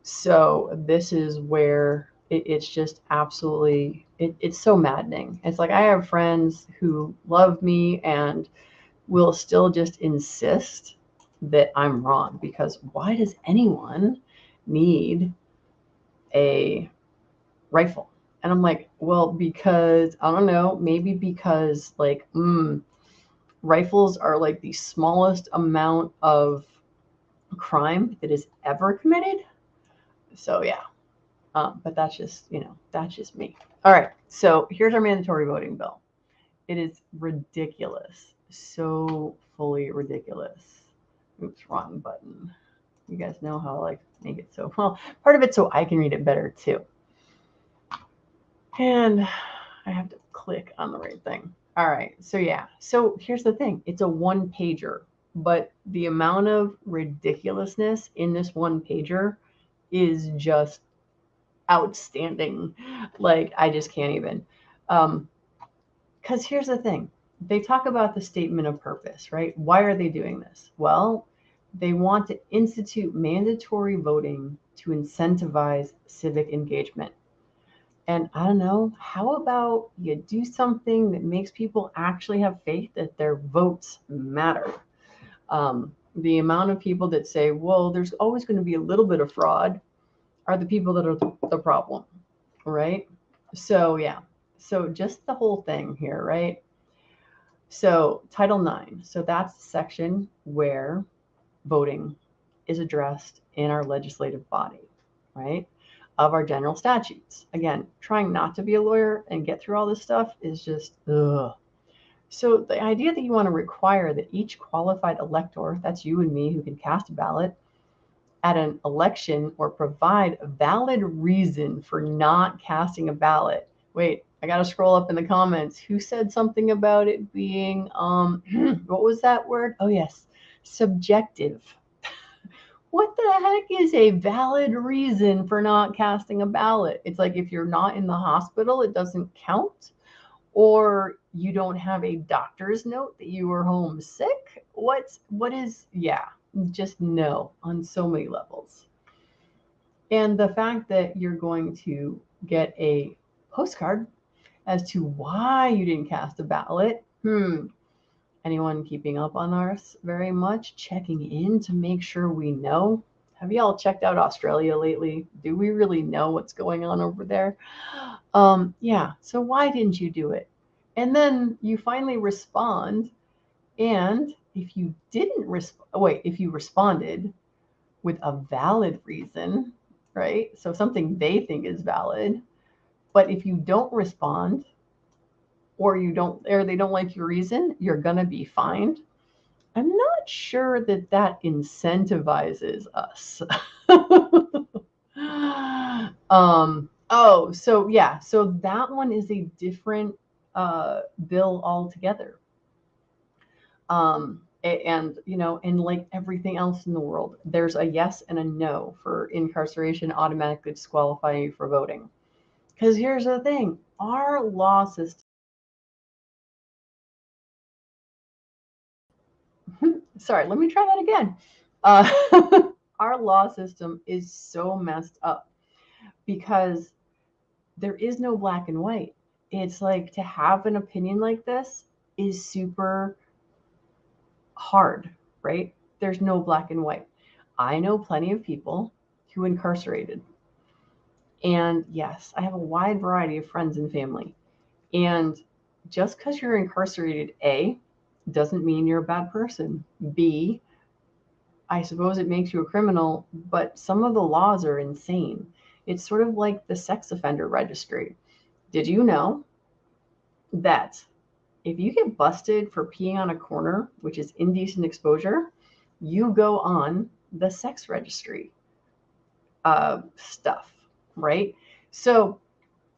So this is where it's just absolutely, it's so maddening. It's like I have friends who love me and will still just insist that I'm wrong, because why does anyone need a rifle? And I'm like, well, because I don't know, maybe because like rifles are like the smallest amount of crime that is ever committed. So yeah, but that's just that's just me. All right, so here's our mandatory voting bill. It is ridiculous, so fully ridiculous. Oops, wrong button. You guys know how I like make it so well. Part of it so I can read it better too. And I have to click on the right thing. All right, so yeah. So here's the thing. It's a one pager, but the amount of ridiculousness in this one pager is just outstanding. Like I just can't even. Because here's the thing. They talk about the statement of purpose, right? Why are they doing this? Well, they want to institute mandatory voting to incentivize civic engagement. And I don't know, how about you do something that makes people actually have faith that their votes matter? The amount of people that say, well, there's always going to be a little bit of fraud are the people that are the problem, right? So, yeah. So just the whole thing here, right? So Title IX. So that's the section where voting is addressed in our legislative body, right? Of our general statutes. Again, trying not to be a lawyer and get through all this stuff is just, ugh. So the idea that you want to require that each qualified elector, that's you and me who can cast a ballot, at an election or provide a valid reason for not casting a ballot. Wait, I got to scroll up in the comments. Who said something about it being, what was that word? Oh, yes, subjective. What the heck is a valid reason for not casting a ballot? It's like if you're not in the hospital, it doesn't count, or you don't have a doctor's note that you were home sick. What is, yeah, just no on so many levels. And the fact that you're going to get a postcard as to why you didn't cast a ballot. Anyone keeping up on us very much? Checking in to make sure we know? Have y'all checked out Australia lately? Do we really know what's going on over there? Yeah, so why didn't you do it? And then you finally respond. And if you didn't if you responded with a valid reason, right? So something they think is valid, but if you don't respond, or they don't like your reason, you're gonna be fined. I'm not sure that that incentivizes us. So yeah, so that one is a different bill altogether. And and like everything else in the world, there's a yes and a no for incarceration automatically disqualifying you for voting. Because here's the thing, our law system, sorry, let me try that again. Our law system is so messed up because there is no black and white. It's like to have an opinion like this is super hard, right? There's no black and white. I know plenty of people who incarcerated. And yes, I have a wide variety of friends and family. And just because you're incarcerated, A, doesn't mean you're a bad person. B, I suppose it makes you a criminal, but some of the laws are insane. It's sort of like the sex offender registry. Did you know that if you get busted for peeing on a corner, which is indecent exposure, you go on the sex registry stuff, right? So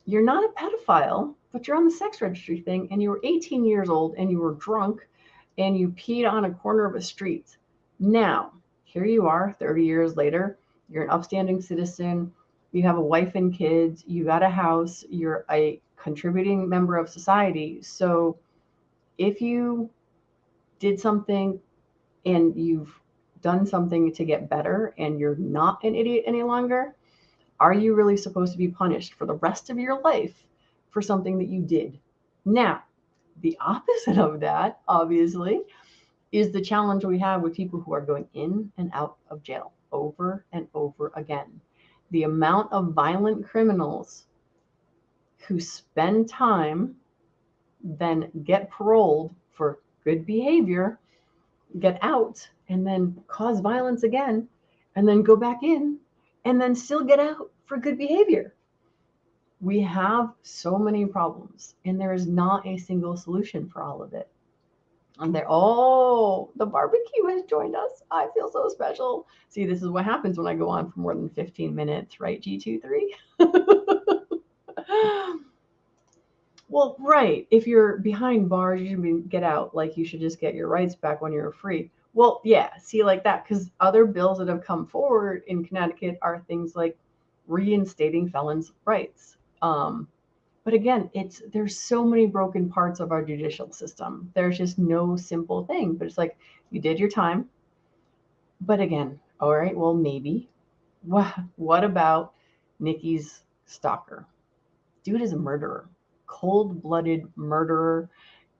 you're not a pedophile, but you're on the sex registry thing, and you were 18 years old, and you were drunk, and you peed on a corner of a street. Now, here you are 30 years later, you're an upstanding citizen, you have a wife and kids, you got a house, you're a contributing member of society. So if you did something and you've done something to get better and you're not an idiot any longer, are you really supposed to be punished for the rest of your life for something that you did? Now, the opposite of that, obviously, is the challenge we have with people who are going in and out of jail over and over again. The amount of violent criminals who spend time, then get paroled for good behavior, get out, and then cause violence again, and then go back in, and then still get out for good behavior. We have so many problems, and there is not a single solution for all of it. And the barbecue has joined us. I feel so special. See, this is what happens when I go on for more than 15 minutes, right, G23? Well, right. If you're behind bars, you should get out. Like, you should just get your rights back when you're free. Well, yeah, see, like that, because other bills that have come forward in Connecticut are things like reinstating felons' rights. But again, there's so many broken parts of our judicial system. There's just no simple thing. But it's like, you did your time. But again, all right, well, maybe. What about Nikki's stalker? Dude is a murderer, cold-blooded murderer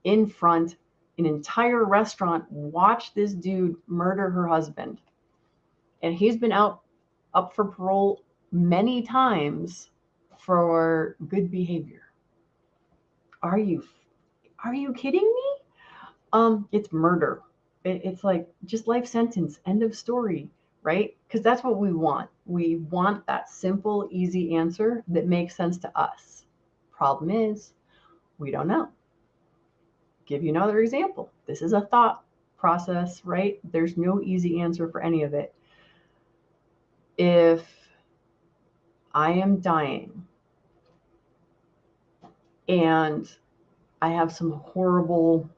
in front an entire restaurant watch this dude murder her husband. And he's been up for parole many times for good behavior. Are you kidding me? It's murder. It's like just life sentence, end of story, right? Because that's what we want. We want that simple, easy answer that makes sense to us. Problem is, we don't know. Give you another example. This is a thought process, right? There's no easy answer for any of it. If I am dying and I have some horrible,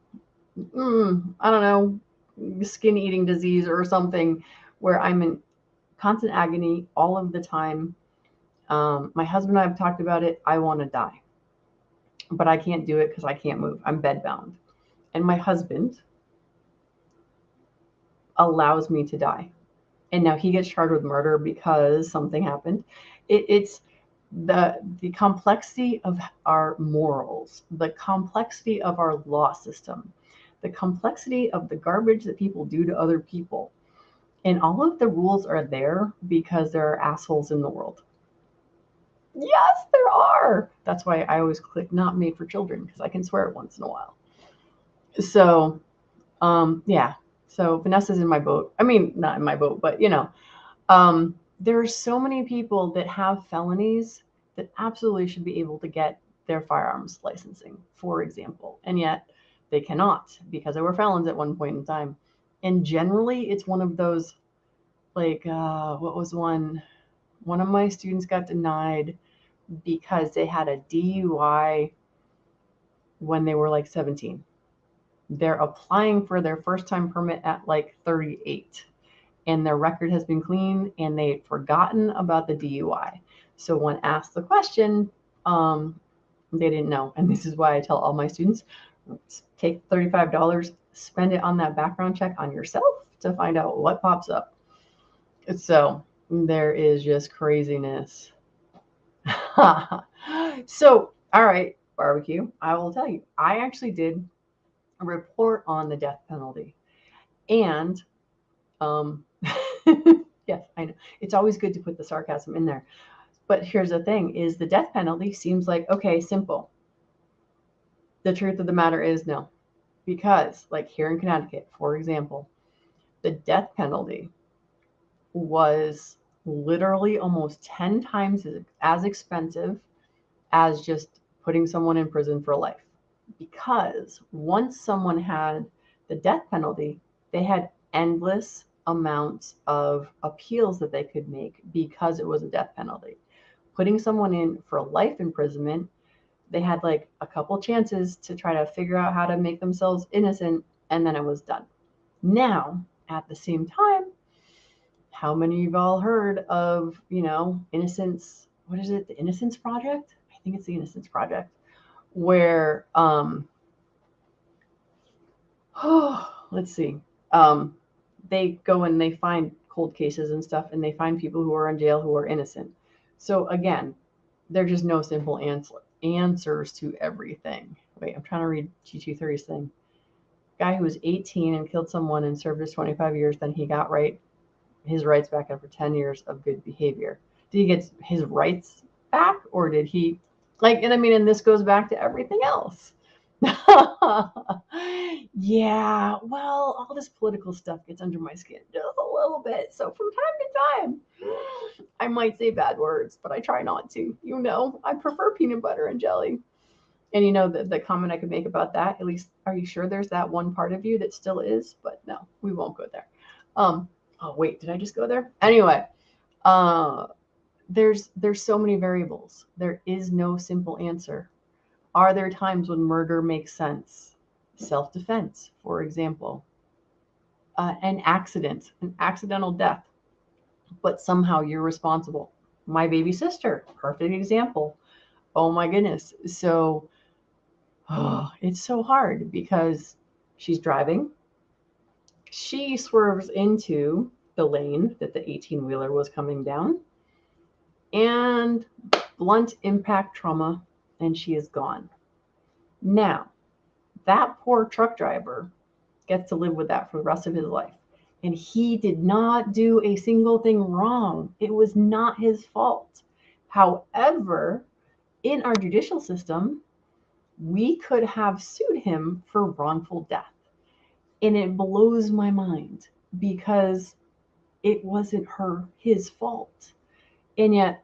I don't know, skin eating disease or something where I'm in constant agony all of the time. My husband and I have talked about it. I want to die, but I can't do it because I can't move. I'm bedbound. And my husband allows me to die. And now he gets charged with murder because something happened. It's the complexity of our morals, the complexity of our law system, the complexity of the garbage that people do to other people. And all of the rules are there because there are assholes in the world. Yes, there are. That's why I always click not made for children, because I can swear it once in a while. So, yeah. So Vanessa's in my boat. I mean, not in my boat, but there are so many people that have felonies that absolutely should be able to get their firearms licensing, for example, and yet they cannot because they were felons at one point in time. And generally, it's one of those, like, what was one? One of my students got denied because they had a DUI when they were like 17. They're applying for their first time permit at like 38. And their record has been clean and they've forgotten about the DUI. So when asked the question, they didn't know. And this is why I tell all my students, take $35, spend it on that background check on yourself to find out what pops up. So there is just craziness. So, all right, barbecue, I will tell you, I actually did a report on the death penalty. And yes, I know. It's always good to put the sarcasm in there. But here's the thing is the death penalty seems like, okay, simple. The truth of the matter is no. Because like here in Connecticut, for example, the death penalty was literally almost 10 times as expensive as just putting someone in prison for life. Because once someone had the death penalty, they had endless amounts of appeals that they could make because it was a death penalty. Putting someone in for life imprisonment, they had like a couple chances to try to figure out how to make themselves innocent, and then it was done. Now, at the same time, how many of you've all heard of, Innocence, what is it, the Innocence Project? I think it's the Innocence Project, where, let's see, they go and they find cold cases and stuff, and they find people who are in jail who are innocent. So again, there's just no simple answers to everything. Wait, I'm trying to read G230's thing. Guy who was 18 and killed someone and served his 25 years, then he got his rights back after 10 years of good behavior. Did he get his rights back, or did he, and this goes back to everything else. Yeah, well, all this political stuff gets under my skin just a little bit. So from time to time, I might say bad words, but I try not to. I prefer peanut butter and jelly. And the comment I could make about that, at least, are you sure there's that one part of you that still is? But no, we won't go there. Oh wait, did I just go there? Anyway, there's so many variables. There is no simple answer. Are there times when murder makes sense? Self-defense, for example. An accident, an accidental death, but somehow you're responsible. My baby sister, perfect example. Oh my goodness. So it's so hard because she's driving. She swerves into the lane that the 18-wheeler was coming down, and blunt impact trauma, and she is gone. Now, that poor truck driver gets to live with that for the rest of his life. And he did not do a single thing wrong. It was not his fault. However, in our judicial system, we could have sued him for wrongful death. And it blows my mind because it wasn't his fault. And yet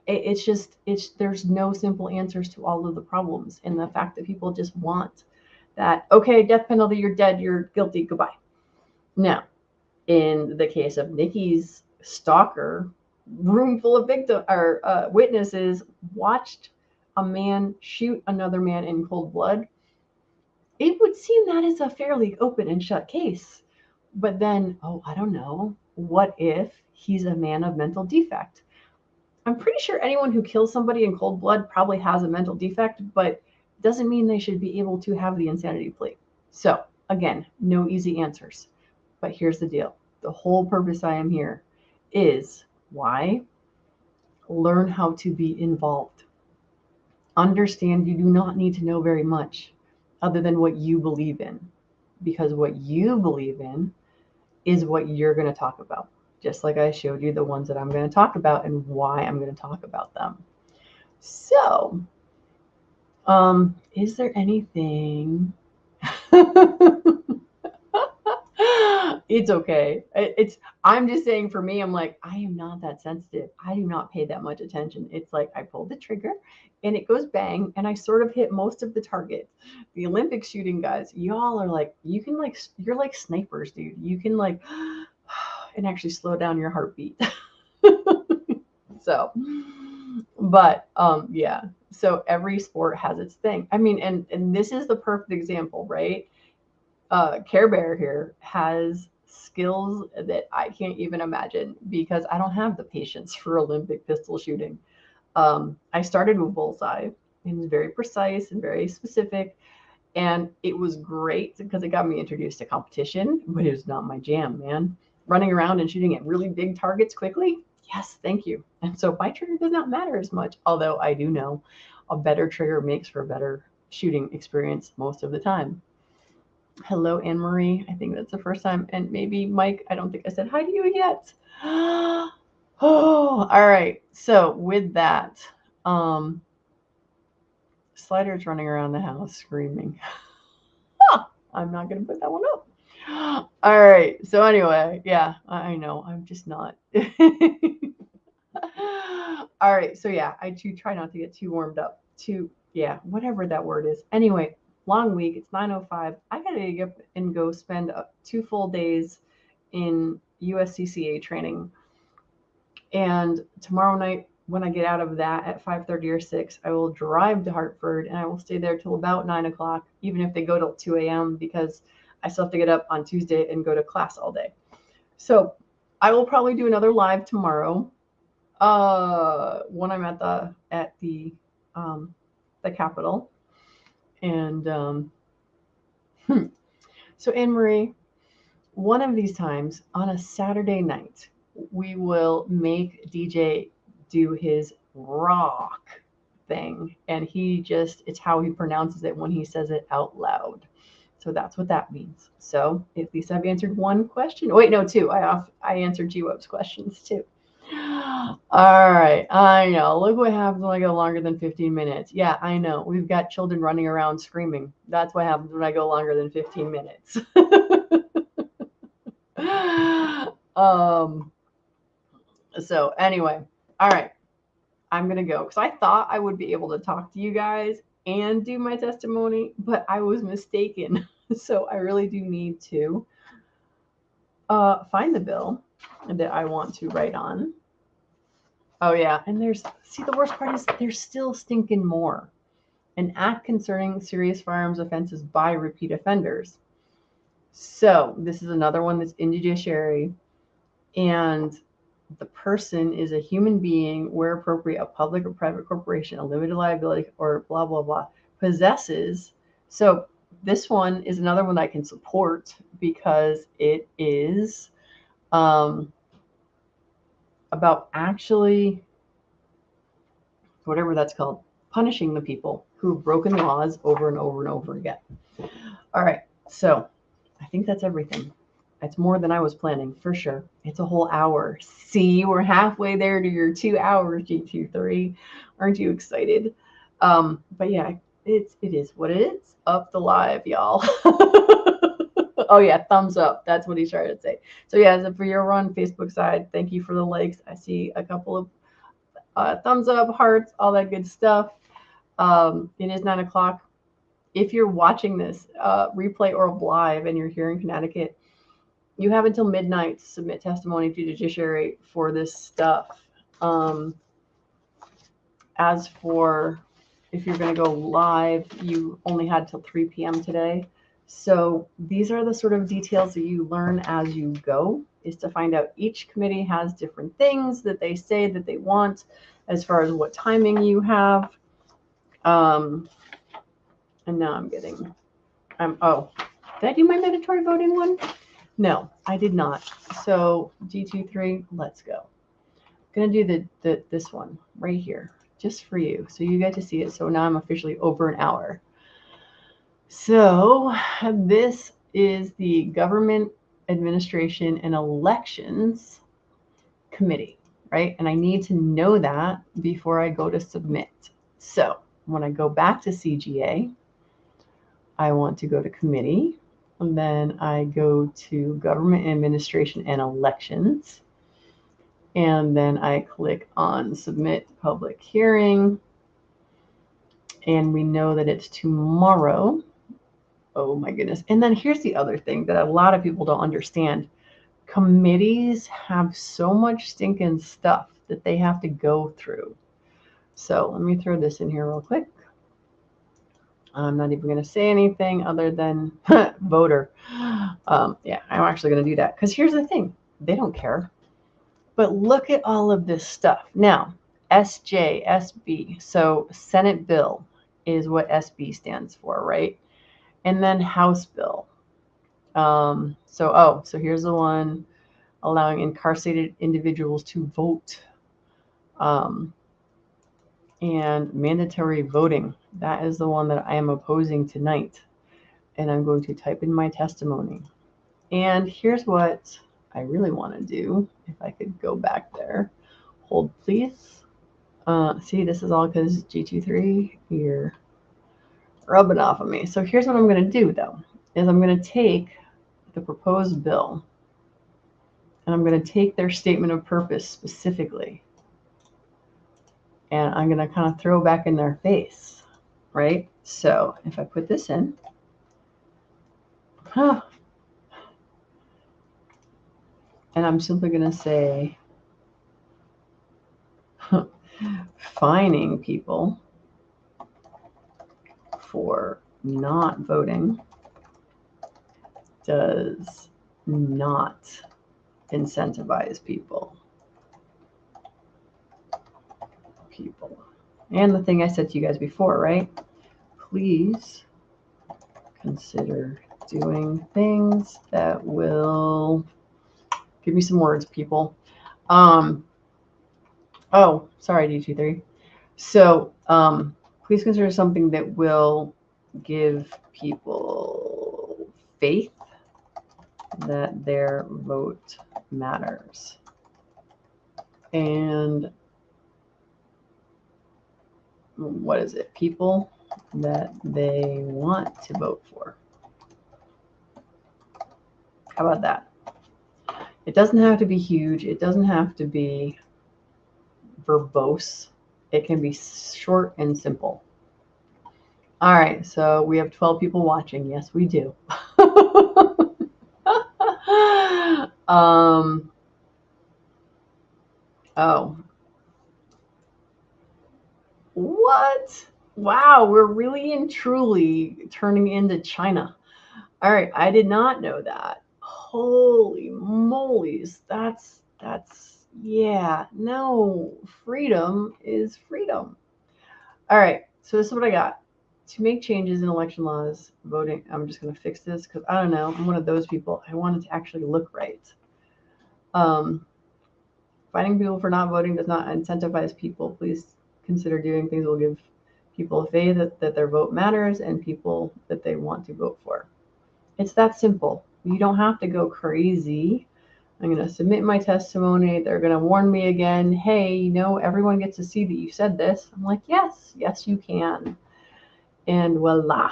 there's no simple answers to all of the problems. And the fact that people just want that, okay, death penalty, you're dead, you're guilty, goodbye. Now, in the case of Nikki's stalker, room full of witnesses watched a man shoot another man in cold blood. It would seem that is a fairly open and shut case. But then, I don't know, what if he's a man of mental defect? I'm pretty sure anyone who kills somebody in cold blood probably has a mental defect, but doesn't mean they should be able to have the insanity plea. So, again, no easy answers. But here's the deal. The whole purpose I am here is why? Learn how to be involved. Understand you do not need to know very much other than what you believe in, because what you believe in is what you're going to talk about. Just like I showed you the ones that I'm going to talk about and why I'm going to talk about them. So, is there anything? It's okay. I'm just saying for me, I'm like, I am not that sensitive. I do not pay that much attention. It's like I pull the trigger and it goes bang and I sort of hit most of the targets. The Olympic shooting guys, y'all are like, you're like snipers, dude. You can like, and actually slow down your heartbeat. So, but yeah. So every sport has its thing. I mean, and this is the perfect example, right? Care Bear here has skills that I can't even imagine because I don't have the patience for Olympic pistol shooting. I started with bullseye. It was very precise and very specific. And it was great because it got me introduced to competition, but it was not my jam, man. Running around and shooting at really big targets quickly, yes, thank you. And so my trigger does not matter as much, although I do know a better trigger makes for a better shooting experience most of the time. Hello, Anne Marie. I think that's the first time. And maybe Mike, I don't think I said hi to you yet. Oh, all right. So with that, Slider's running around the house screaming. I'm not going to put that one up. All right. So anyway, yeah, I know. I'm just not. All right. So yeah, I do try not to get too warmed up. Whatever that word is. Anyway, long week. It's 9:05. I got to get up and go spend 2 full days in USCCA training. And tomorrow night, when I get out of that at 5:30 or 6, I will drive to Hartford and I will stay there till about 9 o'clock, even if they go till 2 a.m. because I still have to get up on Tuesday and go to class all day. So I will probably do another live tomorrow. When I'm at the Capitol. And so Anne Marie, one of these times on a Saturday night, we will make DJ do his rock thing. And it's how he pronounces it when he says it out loud. So that's what that means. So at least I've answered one question. Wait, no, 2. I answered G-Web's questions too. All right. I know. Look what happens when I go longer than 15 minutes. Yeah, I know. We've got children running around screaming. That's what happens when I go longer than 15 minutes. So anyway, all right. I'm going to go because I thought I would be able to talk to you guys and do my testimony, but I was mistaken. So I really do need to find the bill that I want to write on. Oh, yeah. And the worst part is there's still stinking more. An act concerning serious firearms offenses by repeat offenders. So this is another one that's in judiciary. And the person is a human being, where appropriate, a public or private corporation, a limited liability, or blah, blah, blah, possesses. So this one is another one I can support because it is about actually, whatever that's called, punishing the people who've broken the laws over and over and over again. All right, so I think that's everything. It's more than I was planning, for sure. It's a whole hour. See, we're halfway there to your 2 hours, G23. Aren't you excited? But yeah, it is what it is. Up the live, y'all. Oh yeah, thumbs up. That's what he's trying to say. So yeah, so for your Run Facebook side, thank you for the likes. I see a couple of thumbs up, hearts, all that good stuff. It is 9 o'clock. If you're watching this replay or live and you're here in Connecticut, you have until midnight to submit testimony to judiciary for this stuff. As for if you're going to go live, you only had till 3 p.m. today. So these are the sort of details that you learn as you go, is to find out each committee has different things that they say that they want as far as what timing you have. And now oh, did I do my mandatory voting one? No, I did not. So G23, let's go. I'm going to do this one right here, just for you, so you get to see it. So now I'm officially over an hour. So this is the Government Administration and Elections Committee, right? And I need to know that before I go to submit. So when I go back to CGA, I want to go to committee, and then I go to Government Administration and Elections, and then I click on Submit Public Hearing, and we know that it's tomorrow. Oh my goodness. And then here's the other thing that a lot of people don't understand. Committees have so much stinking stuff that they have to go through. So let me throw this in here real quick. I'm not even going to say anything other than voter. Yeah, I'm actually going to do that because here's the thing. They don't care. But look at all of this stuff. Now, SJ, SB. So Senate bill is what SB stands for, right? And then House bill. So here's the one allowing incarcerated individuals to vote. And mandatory voting. That is the one that I am opposing tonight. And I'm going to type in my testimony. And here's what I really want to do. If I could go back there. Hold, please. See, this is all because G23, you're rubbing off of me. So here's what I'm going to do, though, is I'm going to take the proposed bill, and I'm going to take their statement of purpose specifically, and I'm going to kind of throw back in their face, right? So if I put this in, and I'm simply going to say, fining people for not voting does not incentivize people. And the thing I said to you guys before, right? Please consider doing things that will give me some words, people. Oh, sorry, D23. So please consider something that will give people faith that their vote matters. And what is it? People that they want to vote for. How about that? It doesn't have to be huge. It doesn't have to be verbose. It can be short and simple. All right, so we have 12 people watching. Yes, we do. Oh. What? Wow, we're really and truly turning into China. All right, I did not know that. Holy mollies. That's yeah, no, freedom is freedom. All right, so this is what I got. To make changes in election laws, voting, I'm just going to fix this because I don't know, I'm one of those people. I want it to actually look right. Fining people for not voting does not incentivize people. Please consider doing things that will give people of faith that their vote matters, and people that they want to vote for. It's that simple. You don't have to go crazy. I'm going to submit my testimony. They're going to warn me again. Hey, everyone gets to see that you said this. I'm like, yes, you can. And voila.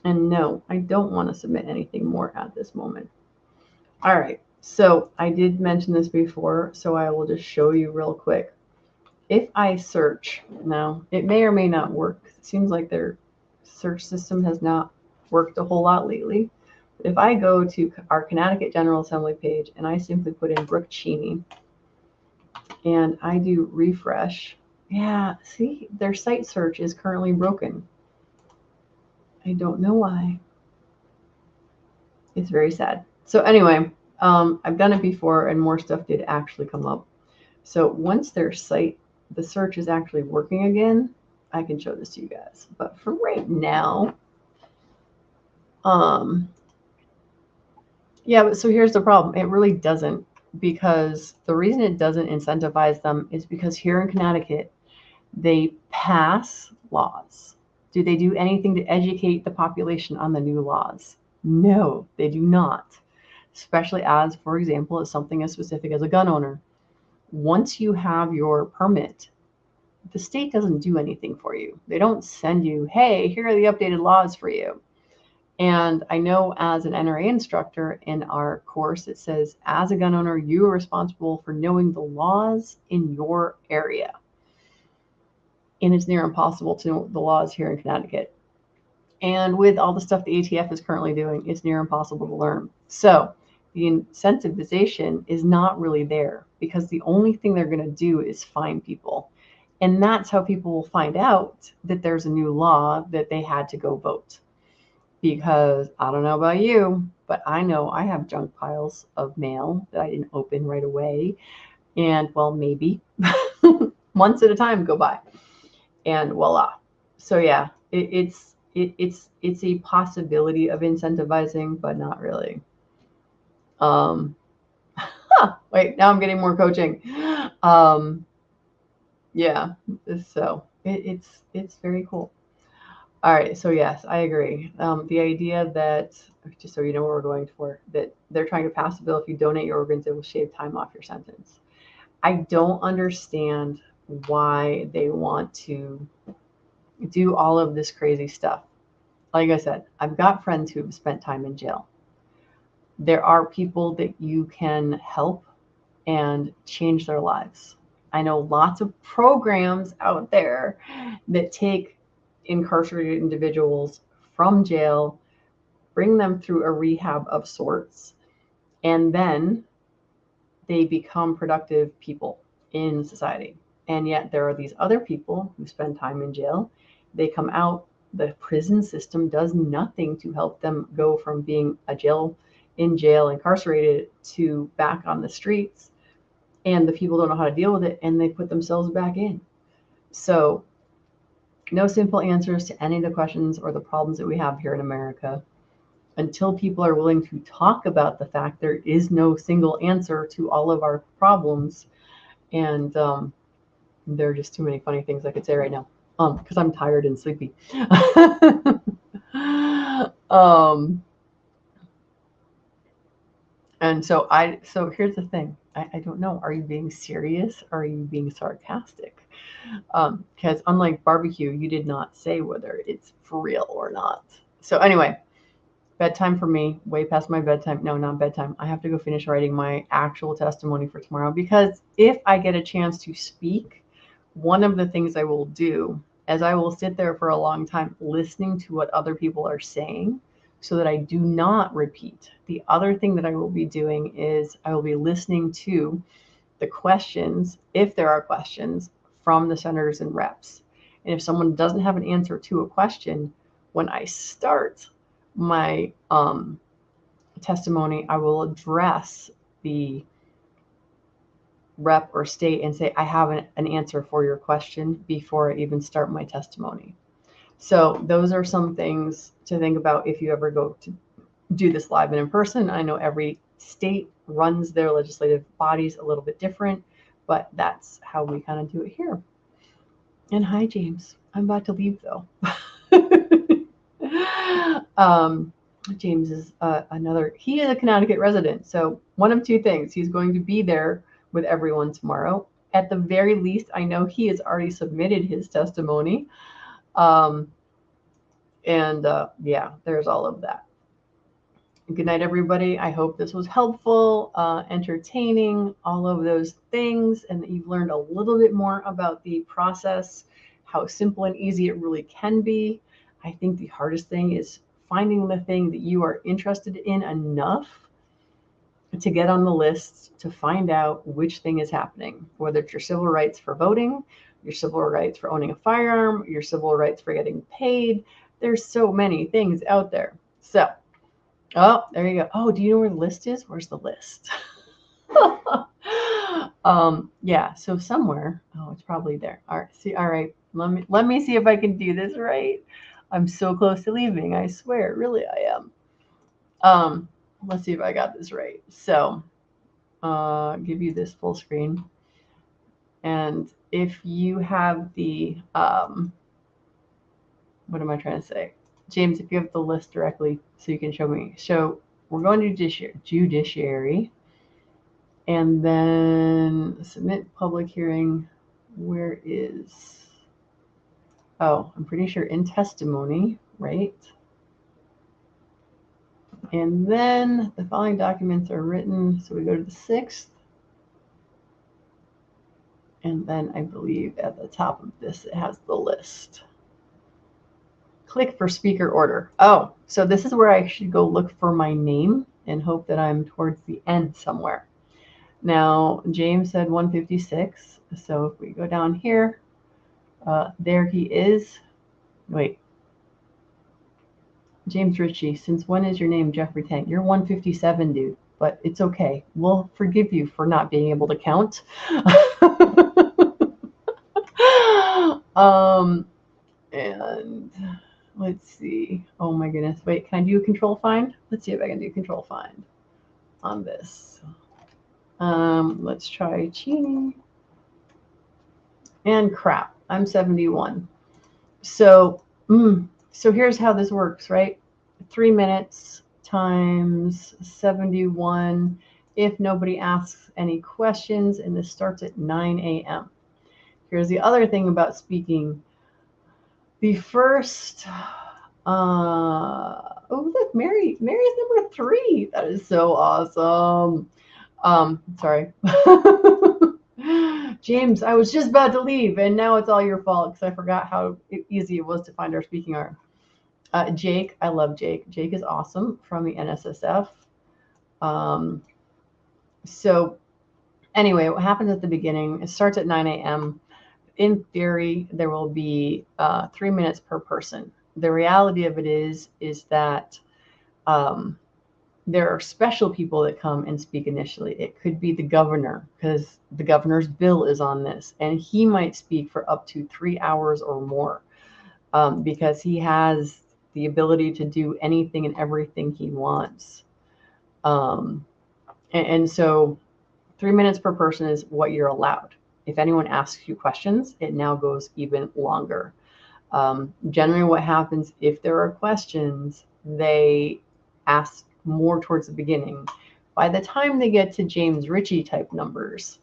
And no, I don't want to submit anything more at this moment. All right. So I did mention this before, so I will just show you real quick. If I search now, it may or may not work. It seems like their search system has not worked a whole lot lately. If I go to our Connecticut General Assembly page and I simply put in Brooke Cheney and I do refresh, yeah, see, their site search is currently broken. I don't know why. It's very sad. So anyway, I've done it before and more stuff did actually come up. So once their site, the search is actually working again, I can show this to you guys. But for right now, yeah, but so here's the problem. It really doesn't, because the reason it doesn't incentivize them is because here in Connecticut, they pass laws. Do they do anything to educate the population on the new laws? No, they do not. Especially as, for example, as something as specific as a gun owner. Once you have your permit, the state doesn't do anything for you. They don't send you, hey, here are the updated laws for you. And I know as an NRA instructor in our course, it says, as a gun owner, you are responsible for knowing the laws in your area. And it's near impossible to know the laws here in Connecticut. And with all the stuff the ATF is currently doing, it's near impossible to learn. So the incentivization is not really there, because the only thing they're going to do is fine people. And that's how people will find out that there's a new law that they had to go vote. Because I don't know about you, but I know I have junk piles of mail that I didn't open right away. And well, maybe months at a time go by. And voila. So yeah, it's a possibility of incentivizing, but not really. Wait, now I'm getting more coaching. Yeah, so it's very cool. All right, so yes, I agree. The idea that, just so you know what we're going for, that they're trying to pass a bill, if you donate your organs, it will shave time off your sentence. I don't understand why they want to do all of this crazy stuff. Like I said, I've got friends who have spent time in jail. There are people that you can help and change their lives. I know lots of programs out there that take incarcerated individuals from jail, bring them through a rehab of sorts, and then they become productive people in society. And yet there are these other people who spend time in jail. They come out, the prison system does nothing to help them go from being in jail, incarcerated, to back on the streets. And the people don't know how to deal with it, and they put themselves back in. So no simple answers to any of the questions or the problems that we have here in America, until people are willing to talk about the fact there is no single answer to all of our problems. And there are just too many funny things I could say right now, because I'm tired and sleepy. And so here's the thing. I don't know. Are you being serious or are you being sarcastic? Because unlike barbecue, you did not say whether it's for real or not. So anyway, bedtime for me, way past my bedtime. No, not bedtime. I have to go finish writing my actual testimony for tomorrow, because if I get a chance to speak, one of the things I will do is I will sit there for a long time listening to what other people are saying, so that I do not repeat. The other thing that I will be doing is I will be listening to the questions, if there are questions, from the senators and reps. And if someone doesn't have an answer to a question, when I start my testimony, I will address the rep or state and say, I have an answer for your question before I even start my testimony. So those are some things to think about if you ever go to do this live and in person. I know every state runs their legislative bodies a little bit different, but that's how we kind of do it here. And hi, James. I'm about to leave though. James is he is a Connecticut resident. So one of two things, he's going to be there with everyone tomorrow. At the very least, I know he has already submitted his testimony. Um, and yeah, there's all of that. Good night, everybody. I hope this was helpful, entertaining, all of those things, and that you've learned a little bit more about the process, how simple and easy it really can be. I think the hardest thing is finding the thing that you are interested in enough to get on the list to find out which thing is happening, whether it's your civil rights for voting, your civil rights for owning a firearm, your civil rights for getting paid. There's so many things out there. So, oh, there you go. Oh, do you know where the list is? Where's the list? Yeah, so somewhere. Oh, it's probably there. All right. Let me see if I can do this right. I'm so close to leaving. I swear, really, I am. Let's see if I got this right. So, give you this full screen, and if you have the what am I trying to say? James, if you have the list directly so you can show me. So we're going to judiciary, and then submit public hearing. Where is, oh, I'm pretty sure in testimony, right? And then the following documents are written. So we go to the 6th. And then I believe at the top of this, it has the list. Click for speaker order. Oh, so this is where I should go look for my name and hope that I'm towards the end somewhere. Now, James said 156. So if we go down here, there he is. Wait. James Ritchie, since when is your name Jeffrey Tank? You're 157, dude, but it's okay. We'll forgive you for not being able to count. And let's see. Oh my goodness. Wait, can I do a control find? Let's see if I can do control find on this. Let's try Chini. And crap, I'm 71. So, so here's how this works, right? 3 minutes times 71 if nobody asks any questions, and this starts at 9 a.m. Here's the other thing about speaking. The first, oh look, Mary's number 3. That is so awesome. Sorry. James, I was just about to leave, and now it's all your fault because I forgot how easy it was to find our speaking arm. Jake, I love Jake. Jake is awesome from the NSSF. So anyway, what happens at the beginning, it starts at 9 a.m. In theory, there will be 3 minutes per person. The reality of it is that there are special people that come and speak initially. It could be the governor, because the governor's bill is on this, and he might speak for up to 3 hours or more because he has the ability to do anything and everything he wants. And so 3 minutes per person is what you're allowed. If anyone asks you questions, it now goes even longer. Generally what happens if there are questions, they ask more towards the beginning. By the time they get to James Ritchie type numbers,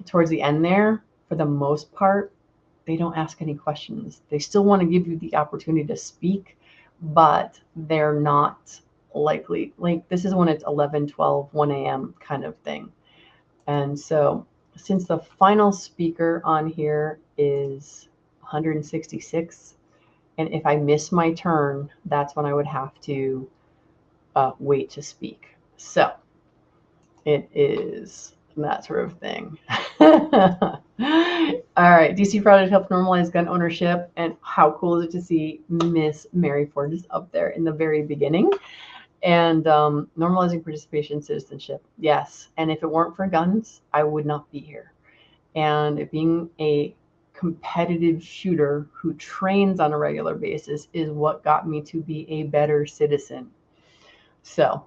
towards the end there, for the most part, they don't ask any questions. They still want to give you the opportunity to speak, but they're not likely. Like this is when it's 11, 12, 1 a.m. kind of thing. And so since the final speaker on here is 166, and if I miss my turn, that's when I would have to wait to speak. So it is that sort of thing. All right, DC Project helps normalize gun ownership, and how cool is it to see Miss Mary Ford is up there in the very beginning. And normalizing participation, citizenship, yes. And if it weren't for guns, I would not be here. And being a competitive shooter who trains on a regular basis is what got me to be a better citizen. So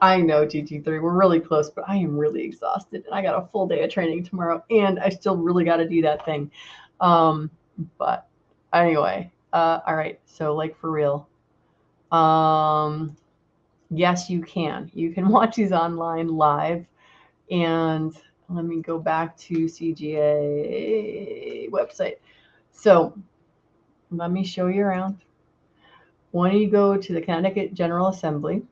I know, GT3, we're really close, but I am really exhausted and I got a full day of training tomorrow and I still really got to do that thing. But anyway, all right. So like for real, yes, you can. You can watch these online live. And let me go back to CGA website. So let me show you around. When you go to the Connecticut General Assembly,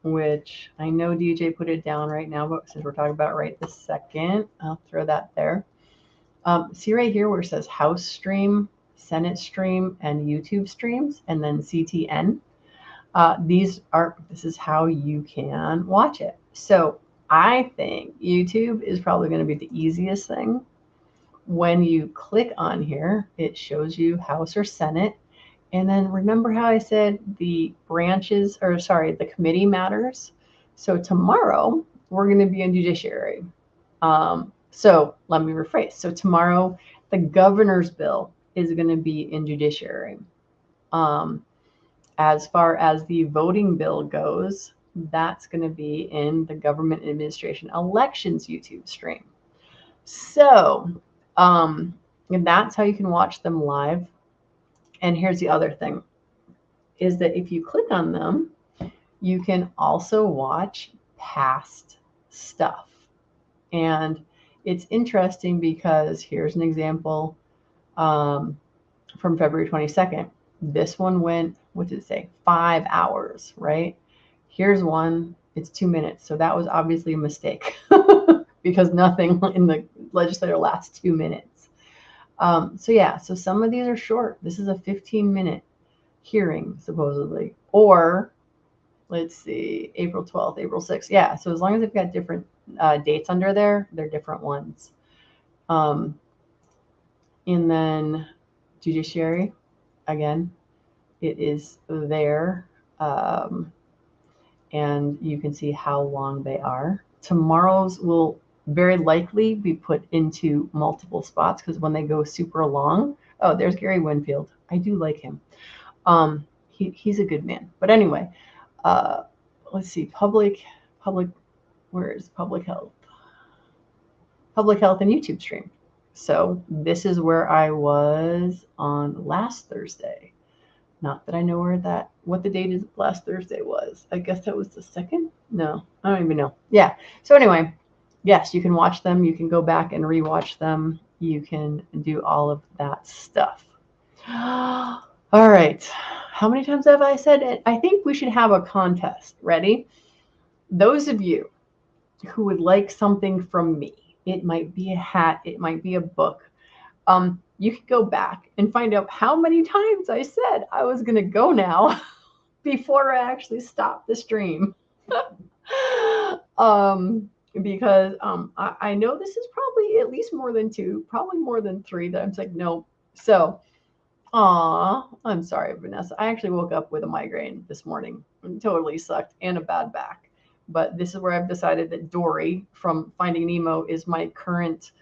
which I know DJ put it down right now, but since we're talking about right this second, I'll throw that there. See right here where it says House Stream, Senate Stream, and YouTube streams, and then CTN. This is how you can watch it. So I think YouTube is probably going to be the easiest thing. When you click on here, it shows you House or Senate. And then remember how I said the the committee matters. So tomorrow we're going to be in Judiciary. So let me rephrase. So tomorrow the governor's bill is going to be in Judiciary. As far as the voting bill goes, that's going to be in the Government Administration Elections YouTube stream. So and that's how you can watch them live. And here's the other thing, is that if you click on them, you can also watch past stuff. And it's interesting because here's an example from February 22nd. This one went, what did it say? 5 hours, right? Here's one, it's 2 minutes. So that was obviously a mistake because nothing in the legislature lasts 2 minutes. So yeah, so some of these are short. This is a 15-minute hearing, supposedly. Or, let's see, April 12th, April 6th. Yeah, so as long as they've got different dates under there, they're different ones. And then Judiciary, again, it is there. And you can see how long they are. Tomorrow's will very likely be put into multiple spots because when they go super long, oh, there's Gary Winfield. I do like him. He's a good man. But anyway, let's see, public, where's public health? Public health and YouTube stream. So this is where I was on last Thursday. Not that I know what the date is last Thursday was. I guess that was the 2nd? No, I don't even know. Yeah. So anyway, yes, you can watch them. You can go back and rewatch them. You can do all of that stuff. All right. How many times have I said it? I think we should have a contest. Ready? Those of you who would like something from me, it might be a hat, it might be a book. You could go back and find out how many times I said I was going to go now before I actually stopped the stream. Because I know this is probably at least more than 2, probably more than 3 that I'm like, no. So, I'm sorry, Vanessa. I actually woke up with a migraine this morning. It totally sucked and a bad back. But this is where I've decided that Dory from Finding Nemo is my current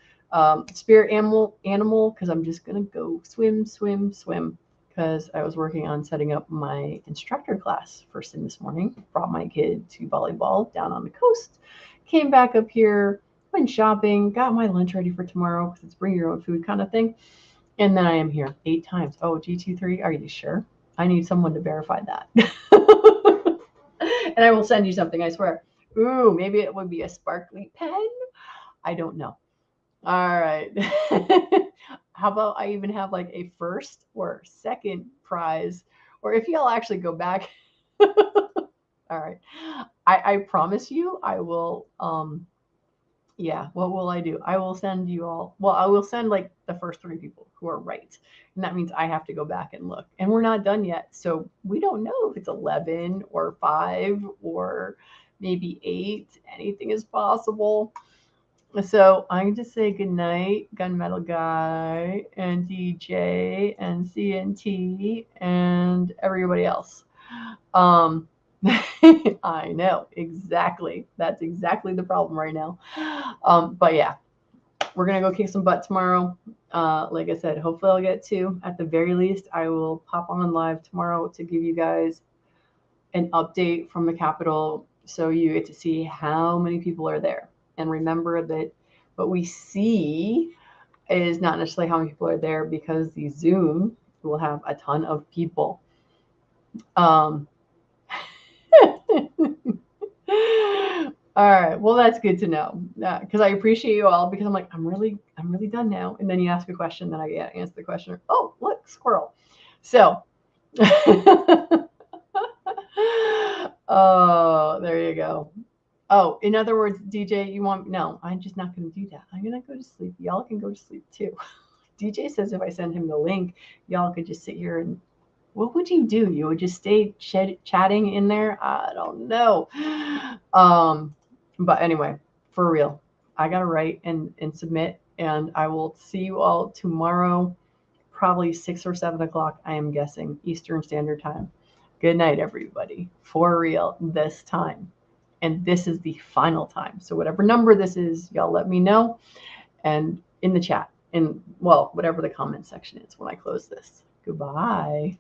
spirit animal because I'm just going to go swim because I was working on setting up my instructor class first thing this morning. Brought my kid to volleyball down on the coast, came back up here, went shopping, got my lunch ready for tomorrow because it's bring your own food kind of thing. And then I am here 8 times. Oh, GT3, are you sure? I need someone to verify that. And I will send you something, I swear. Ooh, maybe it would be a sparkly pen. I don't know. All right. How about I even have like a first or second prize? Or if y'all actually go back. All right. I promise you I will yeah, what will I do? I will send you all, well, I will send like the first 3 people who are right. And that means I have to go back and look. And we're not done yet. So we don't know if it's 11 or 5 or maybe 8. Anything is possible. So I'm going to say goodnight, Gunmetal Guy and DJ and CNT and everybody else. I know, exactly. That's exactly the problem right now. But yeah, we're going to go kick some butt tomorrow. Like I said, hopefully I'll get 2. At the very least, I will pop on live tomorrow to give you guys an update from the Capitol. So you get to see how many people are there. And remember that what we see is not necessarily how many people are there, because the Zoom will have a ton of people. All right. Well, that's good to know, because I appreciate you all, because I'm like, I'm really done now. And then you ask a question, then I answer the question. Oh, look, squirrel. So, oh, there you go. Oh, in other words, DJ, no, I'm just not going to do that. I'm going to go to sleep. Y'all can go to sleep too. DJ says if I send him the link, y'all could just sit here and, what would you do? You would just stay chatting in there? I don't know. But anyway, for real, I got to write and submit, and I will see you all tomorrow, probably 6 or 7 o'clock, I am guessing, Eastern Standard Time. Good night, everybody. For real, this time. And this is the final time. So whatever number this is, y'all let me know. And in the chat, well, whatever the comment section is when I close this. Goodbye.